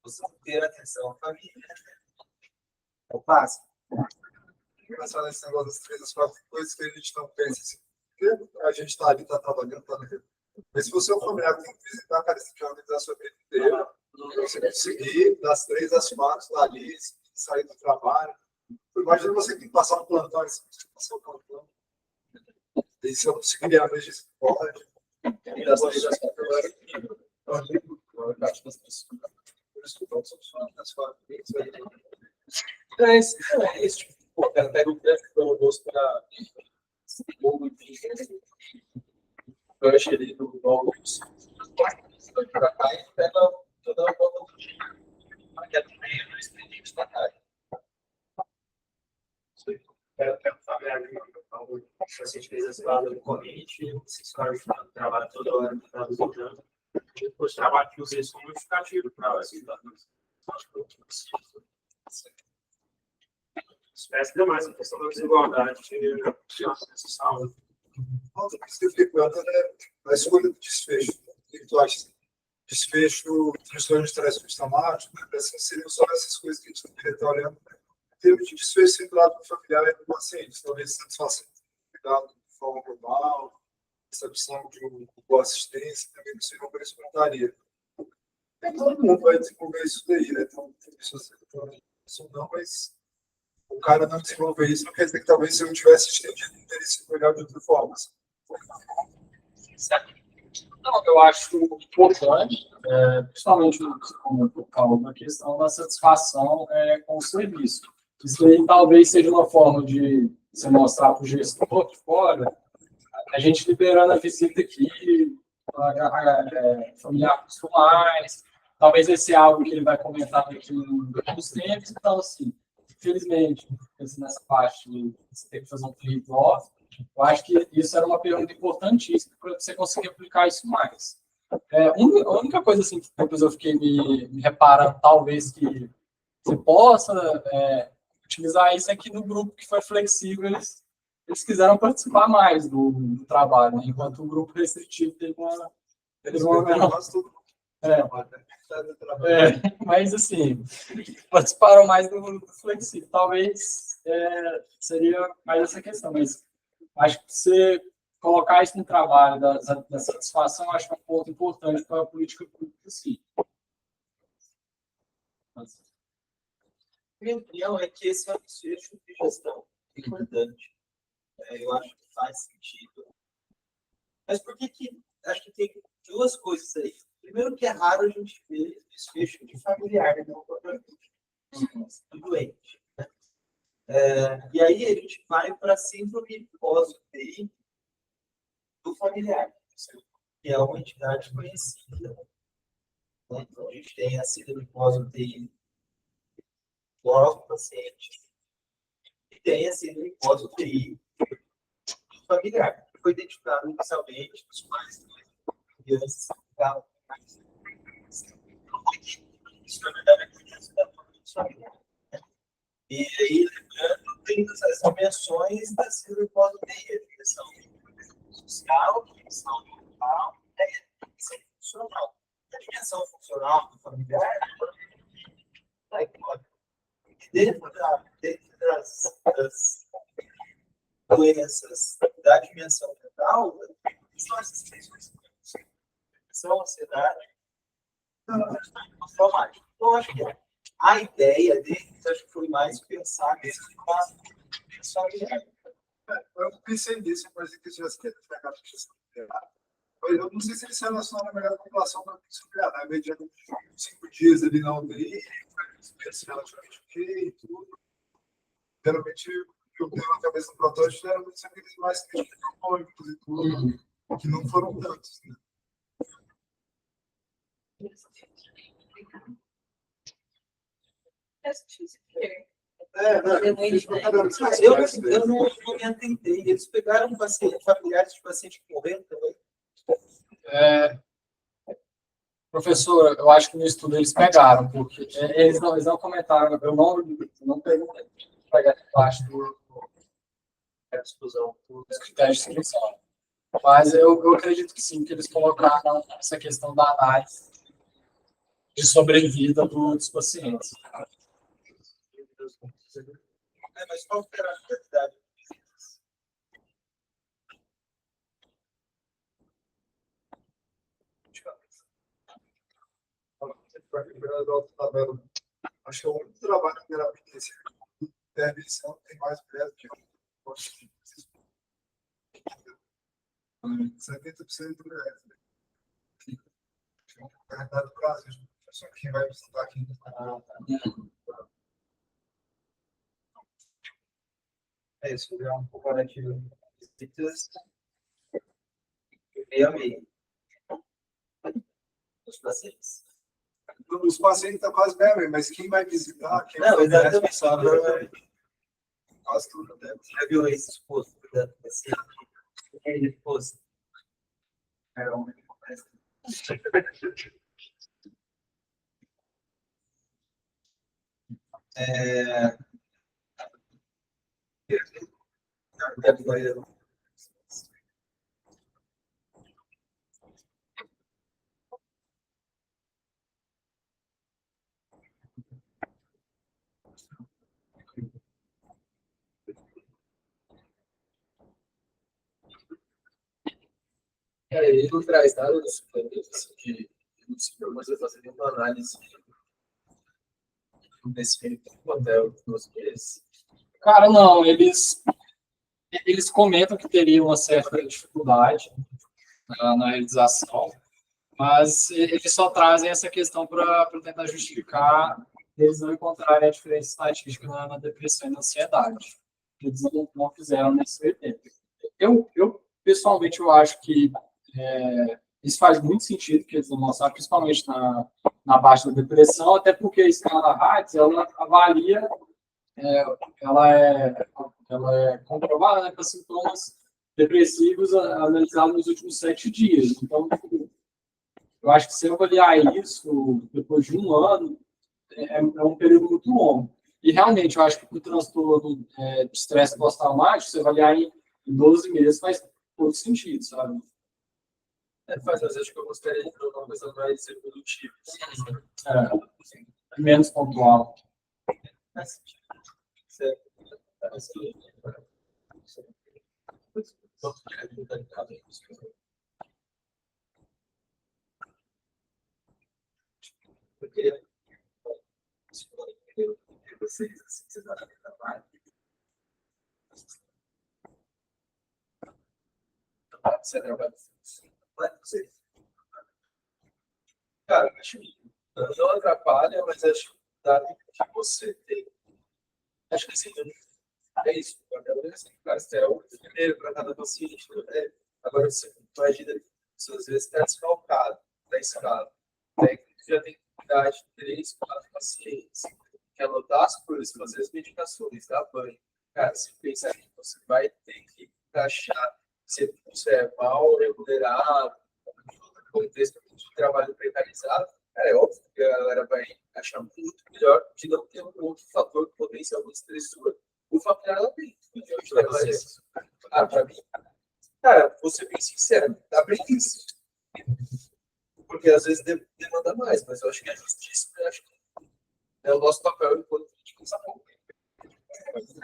C: Você ter atenção à família é o básico.
A: engraçado esse negócio das 3 às 4 coisas que a gente não pensa assim. A gente está ali, está trabalhando, está no Rio. Mas se você é um familiar que tem que visitar, cara, você tem que organizar a sua vida inteira. Você conseguir das 3 às 4, estar ali, sair do trabalho. Imagina você que tem que passar um plantão, você tem que passar um plantão. E se eu conseguir a noite, você pode. E das 3 às 4, eu era acho que as pessoas. Por isso que eu estou das 4.
E: É esse tipo. Pô, o cara pega o tráfego pelo rosto para o gancho ali do óculos. Para cá e pega toda a volta do dia. Para que a meia não estende está cá.
G: Quero familiar de o paciente fez essa parada no corrente, esses caras trabalham toda hora, está visitando. Depois trabalho que usei isso como justificativo para a cidade. Acho que eu preciso. Espécie demais a questão da desigualdade de acesso à saúde.
A: Outra coisa que eu fiquei perguntando é a escolha do desfecho. O que tu acha? Desfecho, transtorno de estresse pós-traumático, depressão, seriam só essas coisas que a gente deveria estar olhando. Em termos de desfecho centrado no familiar e no paciente, talvez satisfação cuidado de forma global, recepção de uma boa assistência, também não seria uma coisa que contaria. Todo mundo vai desenvolver isso daí, né? Então, tem pessoas que isso não, mas o cara não desenvolver isso não quer dizer que talvez se eu não tivesse estendido, não teria sido melhor de outra forma.
E: Não, eu acho importante, principalmente como eu falo, na questão da satisfação com o serviço. Isso aí talvez seja uma forma de você mostrar para o gestor de fora, a gente liberando a visita aqui, familiar costumais, talvez esse é algo que ele vai comentar daqui nos tempos. Então, assim, infelizmente, nessa parte de você ter que fazer um flip-off, eu acho que isso era uma pergunta importantíssima para você conseguir aplicar isso mais. A única coisa assim, que depois eu fiquei me reparando, talvez que você possa utilizar isso aqui no grupo que foi flexível, eles quiseram participar mais do trabalho, né? Enquanto o grupo restritivo teve eles vão mas assim, participaram mais do flexível. Talvez seria mais essa questão, mas acho que você colocar isso no trabalho da satisfação, acho que é um ponto importante para a política pública, sim.
C: Minha opinião é que esse é um desfecho de gestão importante. Eu acho que faz sentido. Mas por que acho que tem duas coisas aí? Primeiro que é raro a gente ver desfecho de familiar, né? Do doente. Né? E aí a gente vai para a síndrome pós-UTI do familiar, que é uma entidade conhecida. Né? Então a gente tem a síndrome pós-UTI do paciente e tem a síndrome pós-UTI familiar. Foi identificado inicialmente nos pais crianças que ficavam mais. Isso, na verdade, é conhecido da família. E aí, lembrando, tem as dimensões da síndrome pós-UTI: a dimensão social, a dimensão mental e a dimensão funcional. A dimensão funcional do familiar é dentro das doenças da dimensão mental, são essas três coisas: depressão, ansiedade e traumático. Então, acho que a ideia deles acho que foi mais pensar mesmo na familiar.
A: Eu pensei nisso, mas que tivesse que pegar eu não sei se ele se relaciona na melhor população para superar, né? Mediante 5 dias ali na UTI, relativamente ok e tudo. Geralmente, eu tenho na cabeça do protótipo, geralmente são aqueles mais críticos e tudo, que não foram tantos. Né?
C: Eu não me atentei. Eles pegaram familiares de paciente que morreram também.
E: Professor, eu acho que no estudo eles pegaram, porque eles não comentaram, eu não perguntei pegar parte da exclusão, dos critérios de seleção. Mas eu acredito que sim, que eles colocaram essa questão da análise de sobrevida dos pacientes.
C: Mas qual era a quantidade?
A: Acho que é o único trabalho que era intervenção tem mais breve que 70% do resto. É verdade do Brasil. Só quem vai visitar aqui.
C: É isso, é um comparativo de visitas meio a meio dos pacientes.
A: Os pacientes estão quase bem, mas quem vai visitar? Quem
C: não,
A: vai
C: exatamente.
A: Quase tudo deve.
C: Você já viu esse esposo cuidando do paciente? Ele esposo. Era um
F: Ele não traz dados que mas eu fazer uma análise desse feito do hotel nos meses.
E: Cara, não, eles comentam que teria uma certa dificuldade na realização, mas eles só trazem essa questão para tentar justificar eles não encontrarem a diferença estatística na depressão e na ansiedade. Eles não fizeram nesse evento. Eu pessoalmente, eu acho que isso faz muito sentido que eles não mostraram, principalmente na baixa da depressão, até porque a escala RATS, ela avalia, ela é comprovada, né, para sintomas depressivos analisados nos últimos 7 dias. Então, eu acho que se eu avaliar isso depois de 1 ano, é um período muito longo. E realmente, eu acho que o transtorno de estresse pós-traumático, se avaliar em 12 meses, faz todo sentido, sabe?
G: Faz, mas acho que eu gostaria de uma coisa mais evolutiva.
E: Menos pontual.
C: Eu queria vocês, assim, vocês olham para a trabalho. Você trabalha vocês.
F: Cara, acho que não atrapalha, mas acho que dá que você tem. Acho que assim, é isso. Cada vez tem que ficar primeiro para cada paciente. Né? Agora, você imagina que às vezes está desfalcado da escala. Técnico já tem que cuidar de 3, 4 pacientes. Que anotar as coisas, fazer as medicações, dar banho. Cara, se pensar que você vai ter que encaixar, se você é mal remunerado, contexto de trabalho precarizado, cara, é óbvio que a galera vai achar muito melhor de não ter um outro fator potencialmente estressor. O familiar ela tem. Para mim, cara, vou ser bem sincero, dá preguiça. Porque às vezes demanda mais, mas eu acho que é justíssimo, eu acho que é o nosso papel enquanto político.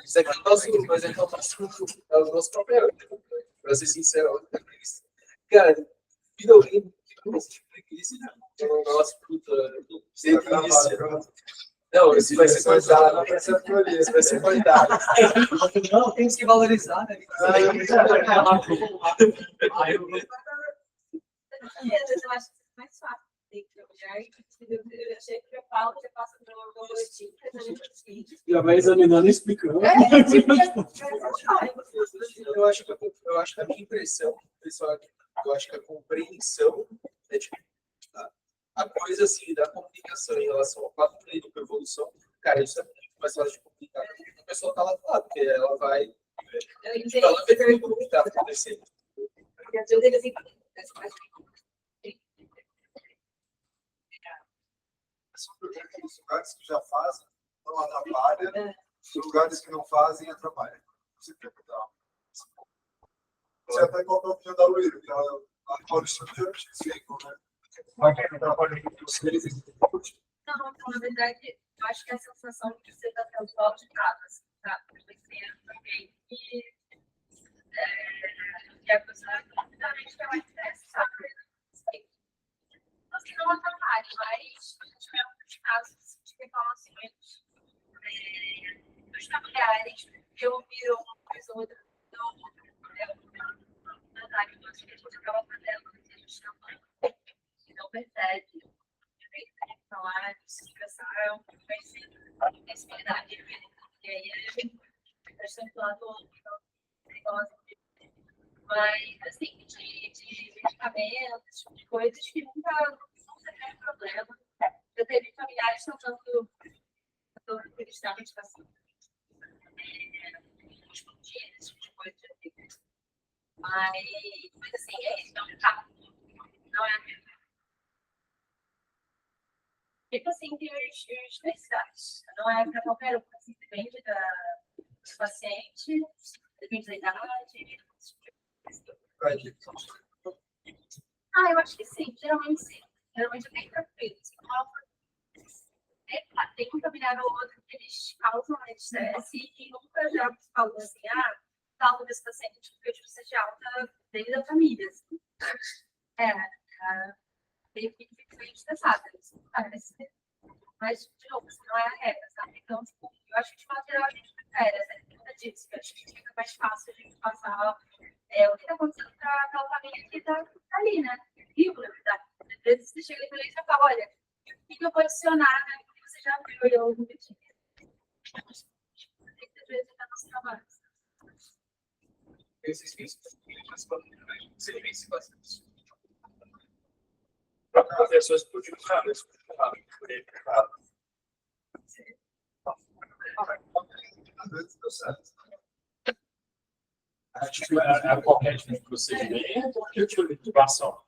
F: Isso aqui é o nosso, mas é o nosso papel. Para ser sincero, é preguiça. Cara, finalmente, preguiça, nossa, puta, delícia. Não, esse vai ser qualidade. Esse vai ser qualidade.
C: Não, temos que valorizar, né?
D: Eu acho que é mais fácil. Eu achei que eu falo, você passa pelo boletim,
E: Já vai examinando e explicando.
F: Eu acho que a minha impressão, pessoal, eu acho que a compreensão é tipo, a coisa assim da comunicação em relação ao fato clínico e evolução, cara, isso é muito mais fácil de comunicar. A pessoa tá lá do lado, porque ela vai. Ela vê tudo que está acontecendo.
A: São os lugares que já fazem não atrapalham, os lugares que não fazem atrapalham. Você perguntar. Você até colocou o vídeo da Luíra, que ela Maurício já desfeito, né?
D: Não, na verdade, eu acho que a sensação de você estar tendo falta de nada, assim, tá? Também que a pessoa completamente pela estresse, sabe? Assim, não atrapalha, mas a gente vê alguns casos de reclamações dos familiares. Eu vi uma coisa ou outra na área que a gente acaba fazendo, a gente não percebe. Falar, se expressar, vai ser responsabilidade. E aí, a gente lado mas, assim, de medicamentos, de coisas que nunca teve problema. Já teve familiares tentando administrar a medicação. Escondidas, esse tipo de coisa. Mas, assim, é isso, não é carro. Não é a mesma. Tipo assim, tem os necessidades. Não é para qualquer um, assim, depende do paciente, depende da idade. Eu acho que sim, geralmente sim. Geralmente é bem tranquilo. Tem um familiar ou outro que eles causam estresse e nunca já falou assim, tal desse paciente que fez você de alta dele da família. Assim. Tem que ficar estressada. Parece. Mas, de novo, isso não é a regra, sabe? Então, tipo, eu acho que de uma geral a gente prefere, né? Como eu disse, eu acho que fica mais fácil a gente passar o que está acontecendo para aquela família que está ali, né? Vivo, na verdade. Às vezes você chega ali e já fala, olha, o que eu vou adicionar, né? Porque você já viu aí algum pedido. Às vezes está nos trabalhos.
F: Esses serviços bastante. Para pessoas que podiam saber, por ele.
A: Às vezes deu certo.
G: A qualquer tipo de procedimento, qualquer tipo de atuação.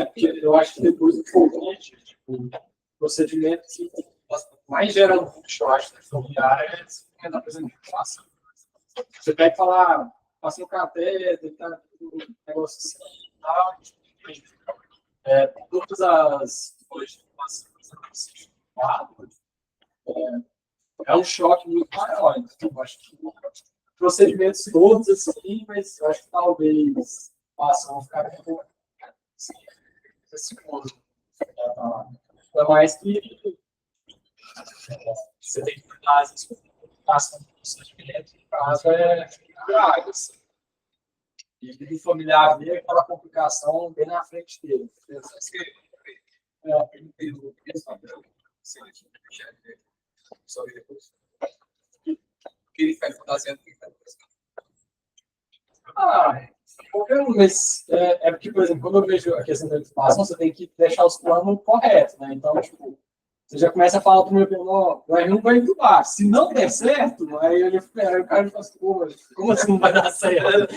E: Porque eu acho que depois do foguete, tipo, procedimento que mais gera angústia, eu acho, nessa familiar é da apresentação. Você pega e fala, passa no cateter, tá, um negócio assim e tal. Todas as é um choque muito maior. Então, eu acho que procedimentos todos assim, mas eu acho que talvez vão ficar um pouco assim, ainda mais que você tem que cuidar das passam do procedimento, no caso é grave, assim. E o familiar vê aquela complicação bem na frente dele.
F: O que ele faz fazendo?
E: Qualquer um, mas porque, por exemplo, quando eu vejo a questão da educação, você tem que deixar os planos corretos, né? Então, tipo, você já começa a falar para o meu irmão, o R1 vai ir baixo. Se não der certo, aí o cara fala assim, pô, como assim não vai dar certo?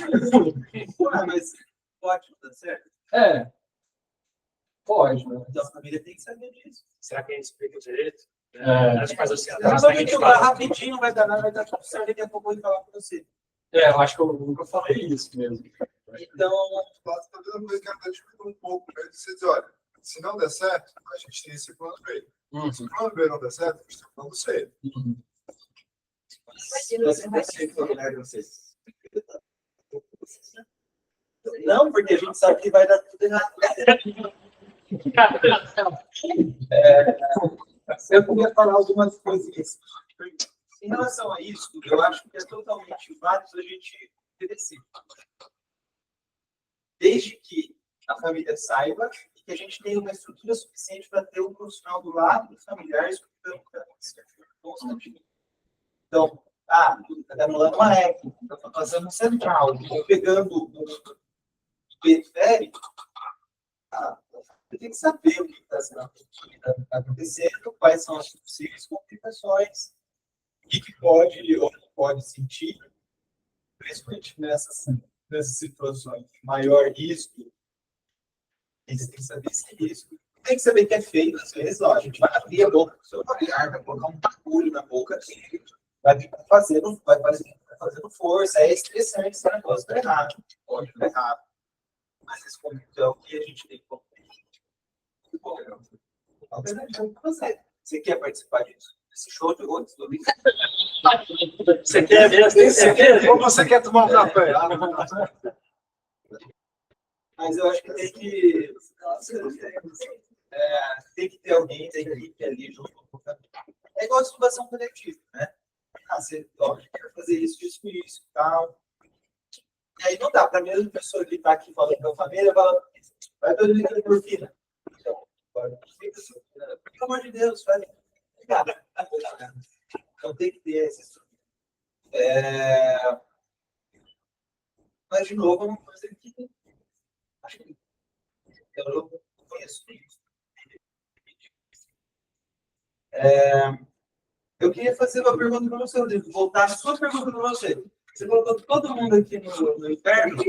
C: Mas pode dar certo?
E: Pode, né?
C: Então a família tem que saber disso.
G: Será que a gente explica direito?
E: Acho
G: que faz assim,
C: Rapidinho, vai dar nada, vai dar tudo certo, daqui a pouco eu vou falar para você.
E: eu acho que eu nunca falei isso mesmo.
C: Então,
A: Talvez a coisa que ela está dificultando um pouco, né? Você diz, olha, se não der certo, a gente tem esse plano B. Se o plano B não der certo, a gente tem o plano C.
C: não, porque a gente sabe que vai dar tudo errado. Eu queria falar algumas coisinhas. Em relação a isso, eu acho que é totalmente válido a gente oferecer. Desde que a família saiba e que a gente tenha uma estrutura suficiente para ter um profissional do lado dos familiares cuidando constantemente. Então, está demorando uma réplica, está fazendo um central, estou pegando o periférico, você tem que saber o que está acontecendo, quais são as possíveis complicações, o que pode ou não pode sentir, principalmente nessas situações de maior risco. Você tem que saber esse risco. Tem que saber que é feio, às vezes, a gente vai abrir a boca do seu familiar, vai colocar um bagulho na boca dele, vai ficar fazendo força, é estressante, esse negócio está errado, pode estar errado. Mas esse é o que a gente tem que Você quer participar disso? Esse show de outros do livro?
G: Você quer mesmo? Você quer?
A: Ou você quer tomar um café?
C: Mas eu acho que tem que ter alguém da equipe ali junto com o família. É igual a estudação coletiva, né? Você quer fazer isso e tal. E aí não dá para a mesma pessoa que está aqui falando com a família, vai dormir com a endorfina. Pelo amor de Deus, vai. Então tem que ter esse estudo. Mas, de novo, é uma coisa que acho que eu não conheço isso. Eu queria fazer uma pergunta para você, Rodrigo. Voltar a sua pergunta para você. Você colocou todo mundo aqui no inferno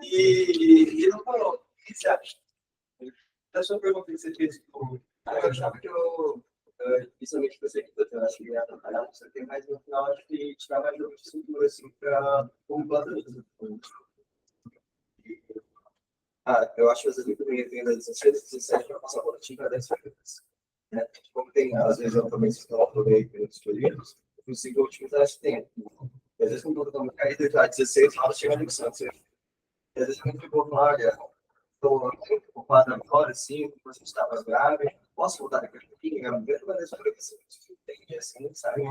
C: e não falou. O que você acha? Da sua pergunta que você fez.
H: Eu achava que principalmente você que eu acho que ia atrapalhar, você tem mais no final, acho que tirar mais de estrutura assim para como planejamento. Eu acho que às vezes muito bem tem das 16, 17 para passar por aqui para 10 segundos. Como tem, às vezes, eu também estou meio pelos escolhidos, eu consigo otimizar esse tempo. Às vezes, quando eu estou na caída, já 16, ela chega no Santos. E às vezes, eu fico na área, estou ocupado agora, assim, depois que está mais grave, posso voltar daqui a pouquinho, mas às vezes, tem assim, sabe?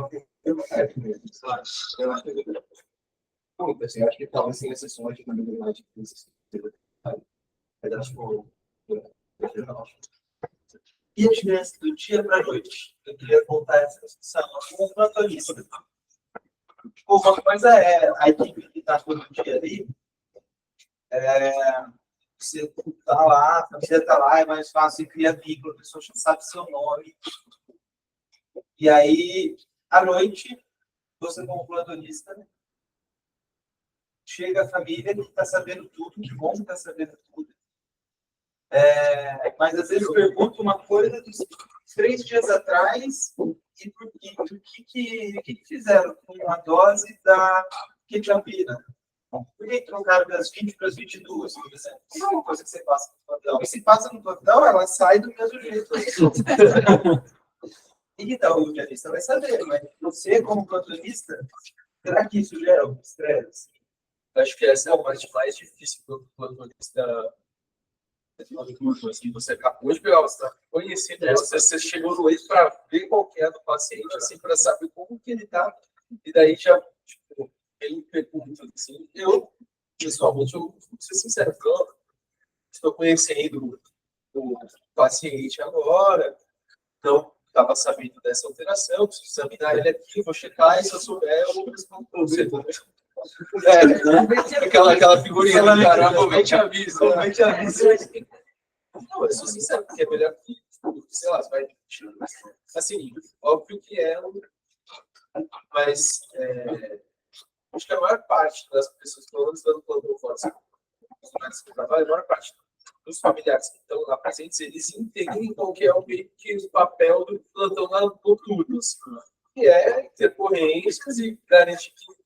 H: Eu acho que muito, assim, eu acho que talvez sem exceções de também mais difíceis. Mas acho que
C: E a diferença do dia para a noite? Eu queria voltar a essa discussão com o plantonista. Tipo, uma coisa é a equipe que está todo dia ali, você está lá, a família está lá, é mais fácil, você cria vínculo, a pessoa já sabe seu nome. E aí, à noite, você como plantonista, chega a família que está sabendo tudo, que bom que está sabendo tudo. Mas às vezes eu pergunto uma coisa dos 3 dias atrás e por que fizeram com a dose da quetiapina? Por que trocaram das 20 para as 22, por exemplo? Não é uma coisa que você passa no plantão. E se passa no plantão, ela sai do mesmo jeito. Então, o diarista vai saber, mas você, como plantonista, será que isso gera um estresse?
F: Acho que essa é a parte mais difícil do plantonista. Assim, você acabou de pegar, você está conhecendo, você chegou no leito para ver qual que é do paciente, assim, para saber como que ele está, e daí já, tipo, ele pergunta assim, eu, pessoalmente, eu vou ser sincero, eu estou conhecendo o paciente agora, não estava sabendo dessa alteração, preciso examinar ele aqui, vou checar, e se eu souber, eu vou responder você. Aquela figurinha do cara, eu te aviso. Não, eu sou sincero, porque é melhor que, sei lá, você vai. Assim, óbvio que é, mas acho que a maior parte das pessoas que estão dando plantão fora, a maior parte dos familiares que estão lá presentes, eles entendem qual que é o papel do plantão noturno, assim, que é intercorrências e garantir que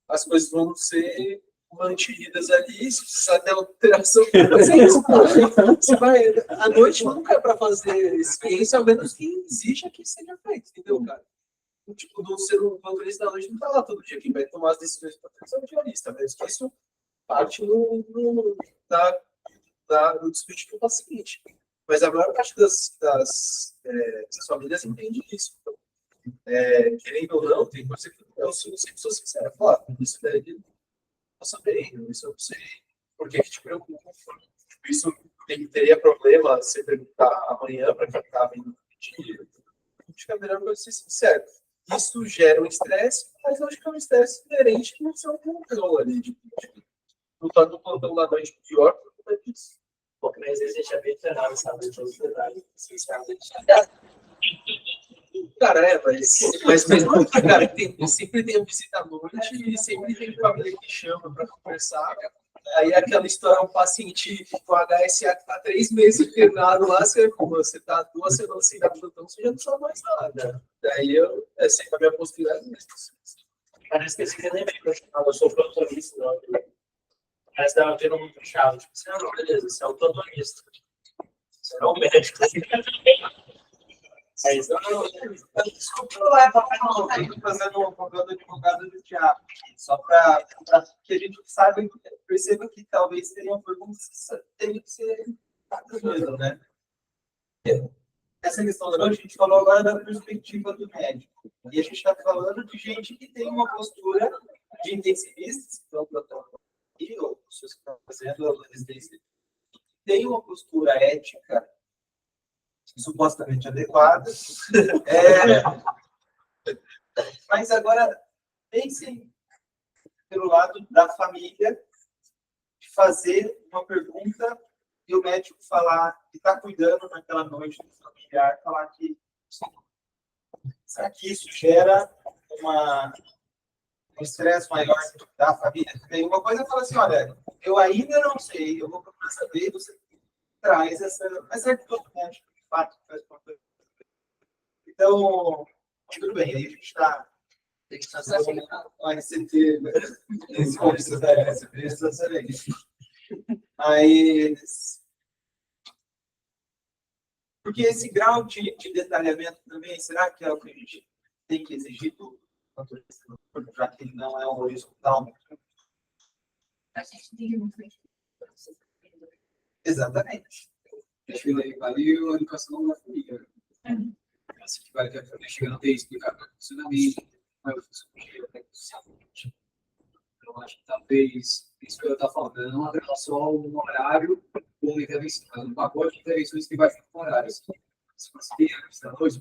F: as coisas vão ser mantidas ali, se precisar ter alteração. Você vai, à noite nunca é para fazer experiência, ao menos que exija que seja feito, entendeu, cara? Tipo, do ser um plantonista da noite não está lá todo dia, quem vai tomar as decisões para ser o diarista, mesmo que isso parte do discurso do paciente. Mas a maior parte das famílias entende isso. Então, querendo ou não, tem coisa que eu sempre sou sincero. Falar, isso daí eu não saber, isso eu não sei. Por que te preocupa? Isso teria problema se perguntar amanhã para quem está vindo pedir. Acho que é melhor ser sincero. Isso gera um estresse, mas eu acho que é um estresse inerente que não se controla ali. Não está no plantão da noite pior por conta disso.
G: Bom, mas às vezes a gente é bem treinado, sabe? Todos os detalhes.
F: Cara, mas mesmo assim, cara, sempre tem visita à noite e sempre tem família que chama para conversar. Aí aquela história, um paciente com HSA que está 3 meses internado lá, você está 2 semanas sem dar plantão, você já não sabe mais nada. Daí sempre a minha postura é mesmo.
G: Parece que esse que nem bem, eu sou plantonista, não. Mas estava tendo muito chato. Tipo, assim, não, beleza, você é o plantonista. Você é o médico. Mas
C: Desculpa, eu estou fazendo um papel do advogado do diabo, só para que a gente saiba, perceba que talvez tenha uma pergunta que tem que ser mesmo, né? Essa questão da noite, a gente falou agora da perspectiva do médico. E a gente está falando de gente que tem uma postura de intensivistas, que estão protocolo, ou pessoas que estão fazendo a residência, que tem uma postura ética supostamente adequada. Mas agora, pensem pelo lado da família, de fazer uma pergunta e o médico falar que está cuidando naquela noite do familiar, falar que será que isso gera um estresse maior da família? Tem uma coisa que fala assim, olha, eu ainda não sei, eu vou procurar saber, você traz essa... Mas é que todo médico, de fato, faz uma coisa. Então, tudo bem, aí a gente está... Tem que fazer uma RCT, mas... Porque esse grau de detalhamento também, será que é o que a gente tem que exigir do plantonista, já que ele não é um horizontal?
D: A gente tem muito.
C: Exatamente.
I: Acho que ali a educação da família. Assim, que vai ter a família chegando a ter explicado o funcionamento, como é o funcionamento,
F: Então, acho que talvez isso que eu estava falando, não atrela só um horário com uma intervenção, mas um pacote de intervenções que vai ficar com horários. Se conseguir, à noite,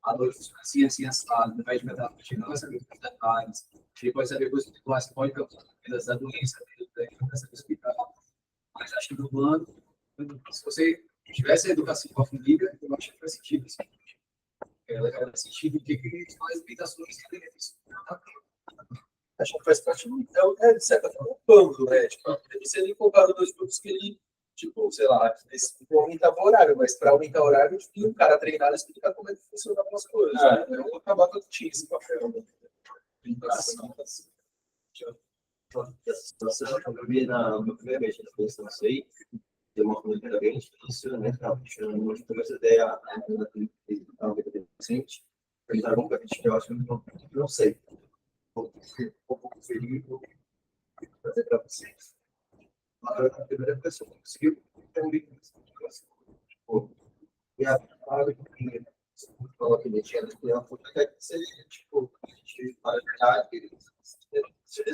F: à noite, assim, assim, assado, ao invés de estar curtindo, vai saber os detalhes, depois saber coisas que você pode da doença, dessa hospital. Mas acho que no plano, se você tivesse a educação com a família, eu acho que faz sentido. Assim. Ela faz sentido que faz limitações e benefícios.
C: Acho que faz parte de certa forma, um bando, né? Tipo, você nem compara dois grupos que ele, tipo, sei lá, esse aumentava o horário, mas para aumentar o horário, tem um cara treinado a explicar como é que funciona algumas coisas. Eu vou acabar todo tinha esse papel.
H: Essa situação, eu vi na primeira vez na questão aí, tem uma coisa bem difícil, né? Estava tirando essa ideia da adolescente, perguntaram como é que eu acho que não sei. Vou conferir, vou fazer para vocês. A primeira pessoa que conseguiu ter um livro. E a palavra que falou que ele tinha na foto que seria, tipo, a gente para verdade, eles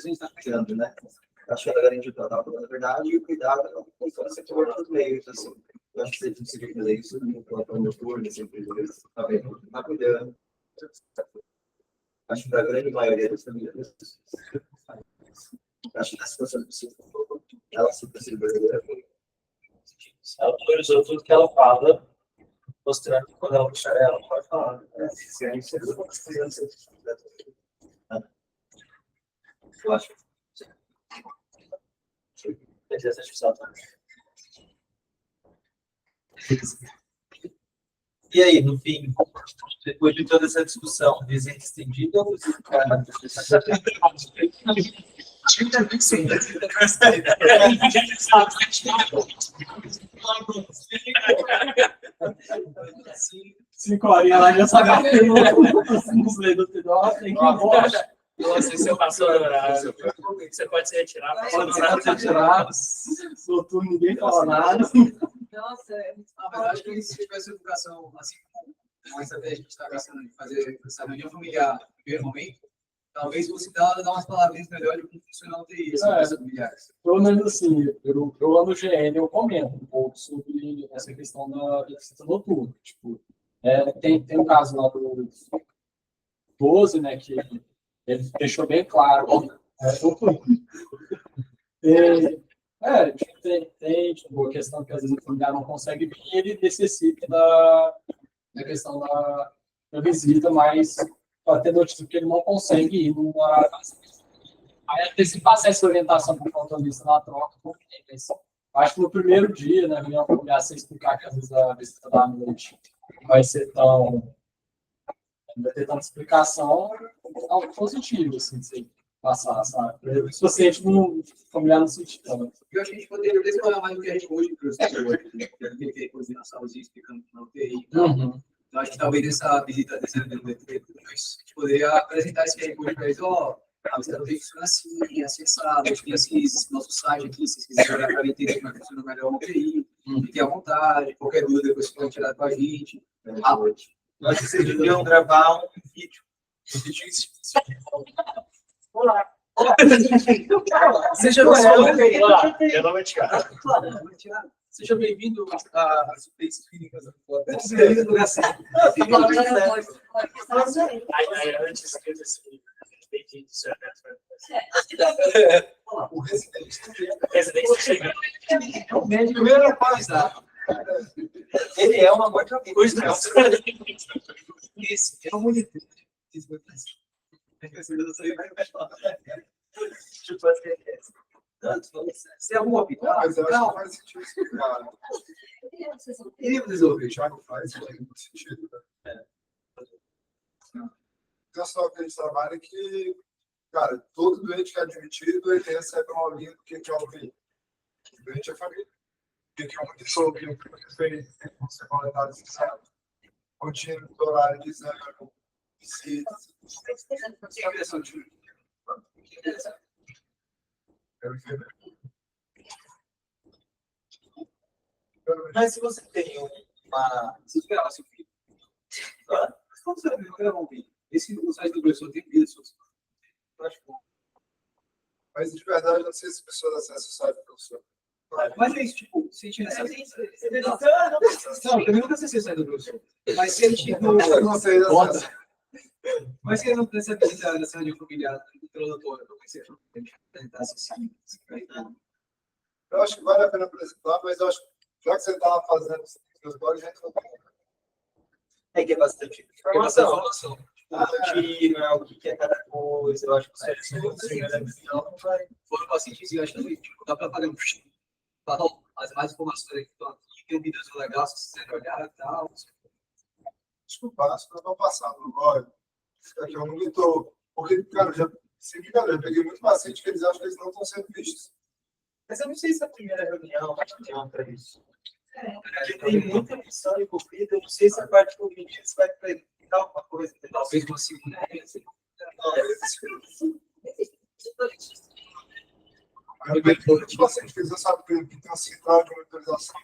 H: não estão cuidando, né? Acho que ela garantiu que ela estava falando a verdade e o cuidado não funciona sempre por outros meios, assim. Eu acho que se a gente conseguir fazer isso, no noturno, sempre, está vendo, está cuidando. Acho que a grande maioria das famílias, acho que a situação possível, ela se percebe verdadeira.
G: Ela autorizou tudo que ela fala, mostrando que quando ela puxar ela, pode falar.
H: Se a gente se eu acho que
G: Inteligência artificial também.
C: E aí, no fim, depois de toda essa discussão, visita estendida ou visita
E: Cinco horinhas lá já sabe nos leis do Tidó, tem que ir embora.
G: Nossa, se eu passou do horário, você pode se retirar.
E: Pode ser retirado, noturno, ninguém fala nada.
B: Nossa, é muito
F: Na verdade, que se tivesse educação, assim, como essa vez a gente está pensando em fazer essa reunião familiar no primeiro momento, talvez você dá umas palavrinhas melhores de como funciona o TI, essa familiares.
E: Pelo menos assim, eu lá no GN eu comento um pouco sobre essa questão da visita noturna. Tipo, tem um caso lá do 12, né, que ele deixou bem claro. Tem tipo, a questão que às vezes o familiar não consegue vir e ele necessita da questão da visita, mas para ter notícia que ele não consegue ir no horário. Aí até se passar essa orientação para o plantonista na troca, acho que no primeiro dia, né, reunião familiar, você explicar que às vezes a visita da noite vai ser tão. Vai ter tanta explicação, algo positivo, assim, de você passar, sabe? Se você sente no familiar no sentido.
F: Eu acho que a gente poderia explorar mais do que a gente hoje, porque eu tenho coordenaçãozinha explicando que não tem. Então, acho que talvez nessa visita desse evento, a gente poderia apresentar esse aí para eles, você não tem que funcionar assim, acessado, tem esse nosso site aqui, se vocês quiserem olhar para entender como é que funciona melhor o TI, fiquem à vontade, qualquer dúvida depois você pode tirar com a gente. À noite. Eu acho que vocês deveriam gravar um vídeo.
B: Olá.
C: Seja
F: Seja bem-vindo às experiências clínicas.
G: Antes que eu decida, bem-vindo, senhor.
A: O residente
G: Residência chegando.
C: Primeira coisa, ele é uma boa coisa. Isso, é um monitor. Se é uma opinião,
A: mas eu acho que faz sentido explicar.
C: queria resolver.
A: Já não faz muito sentido. O só que a gente trabalha é que, cara, todo doente que é admitido, ele recebe uma linha do que é o UBI. O doente é família. O que é uma pessoa que você fala dados certo. Rotina do horário de exame, visitas. Que interessante.
C: Mas se você tem uma. Se você grava seu filho. Quando você vai gravar um vídeo, esse site do professor tem vídeo. Eu acho que
A: Mas de verdade, eu não sei se as pessoas acessam o site do professor.
I: Mas é isso, tipo, se a gente não, também nunca acessei o site do professor. Mas se a gente não.
A: Não sei, acessa.
I: Mas se ele não precisa habilitar essa reunião familiar introdutória, como é que você tentar acessar?
A: Eu acho que vale a pena apresentar, mas eu acho que já que você estava fazendo os blogs, a gente não tem.
C: É que é bastante informação. O que é cada coisa, eu acho que
I: Foram pacientes e acho que tipo, dá para fazer um mais informações que estão aqui, tem um vídeo legal, se vocês quiserem olhar e tal.
A: Desculpa, acho que eu vou passar no blog. Aqui eu não estou. Porque, cara, sem brincadeira, eu peguei muito paciente que eles acham que eles não estão sendo vistos.
C: Mas eu não sei se a primeira reunião para isso. Porque tem muita missão envolvida, eu não sei se a parte cognitiva vai pegar alguma coisa.
I: Talvez uma segunda.
A: Eu peguei muitos pacientes que eles já sabem que tem uma central de monitorização.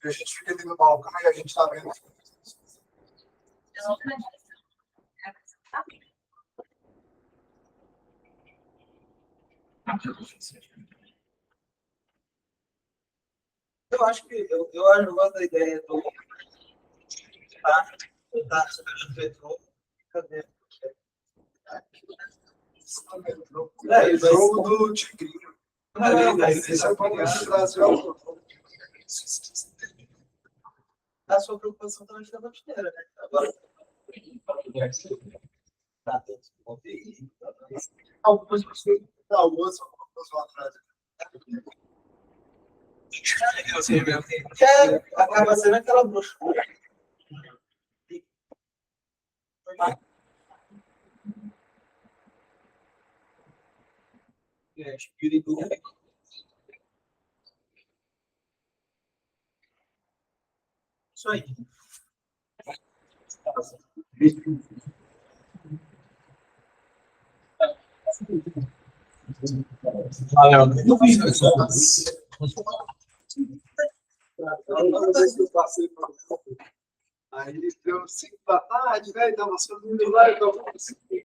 A: E a gente fica ali no balcão e a gente está vendo.
C: Eu acho que eu gosto da ideia do tá superando o metrô. Cadê?
A: O jogo do Tigrinho. Esse é o problema do Brasil.
C: A sua preocupação também está na rotineira, né? Agora.
A: Algumas pessoas vão atrás.
C: Acaba sendo aquela brochura. Isso aí.
A: Aí eles deu 5 da tarde, né? E dava só no lá, então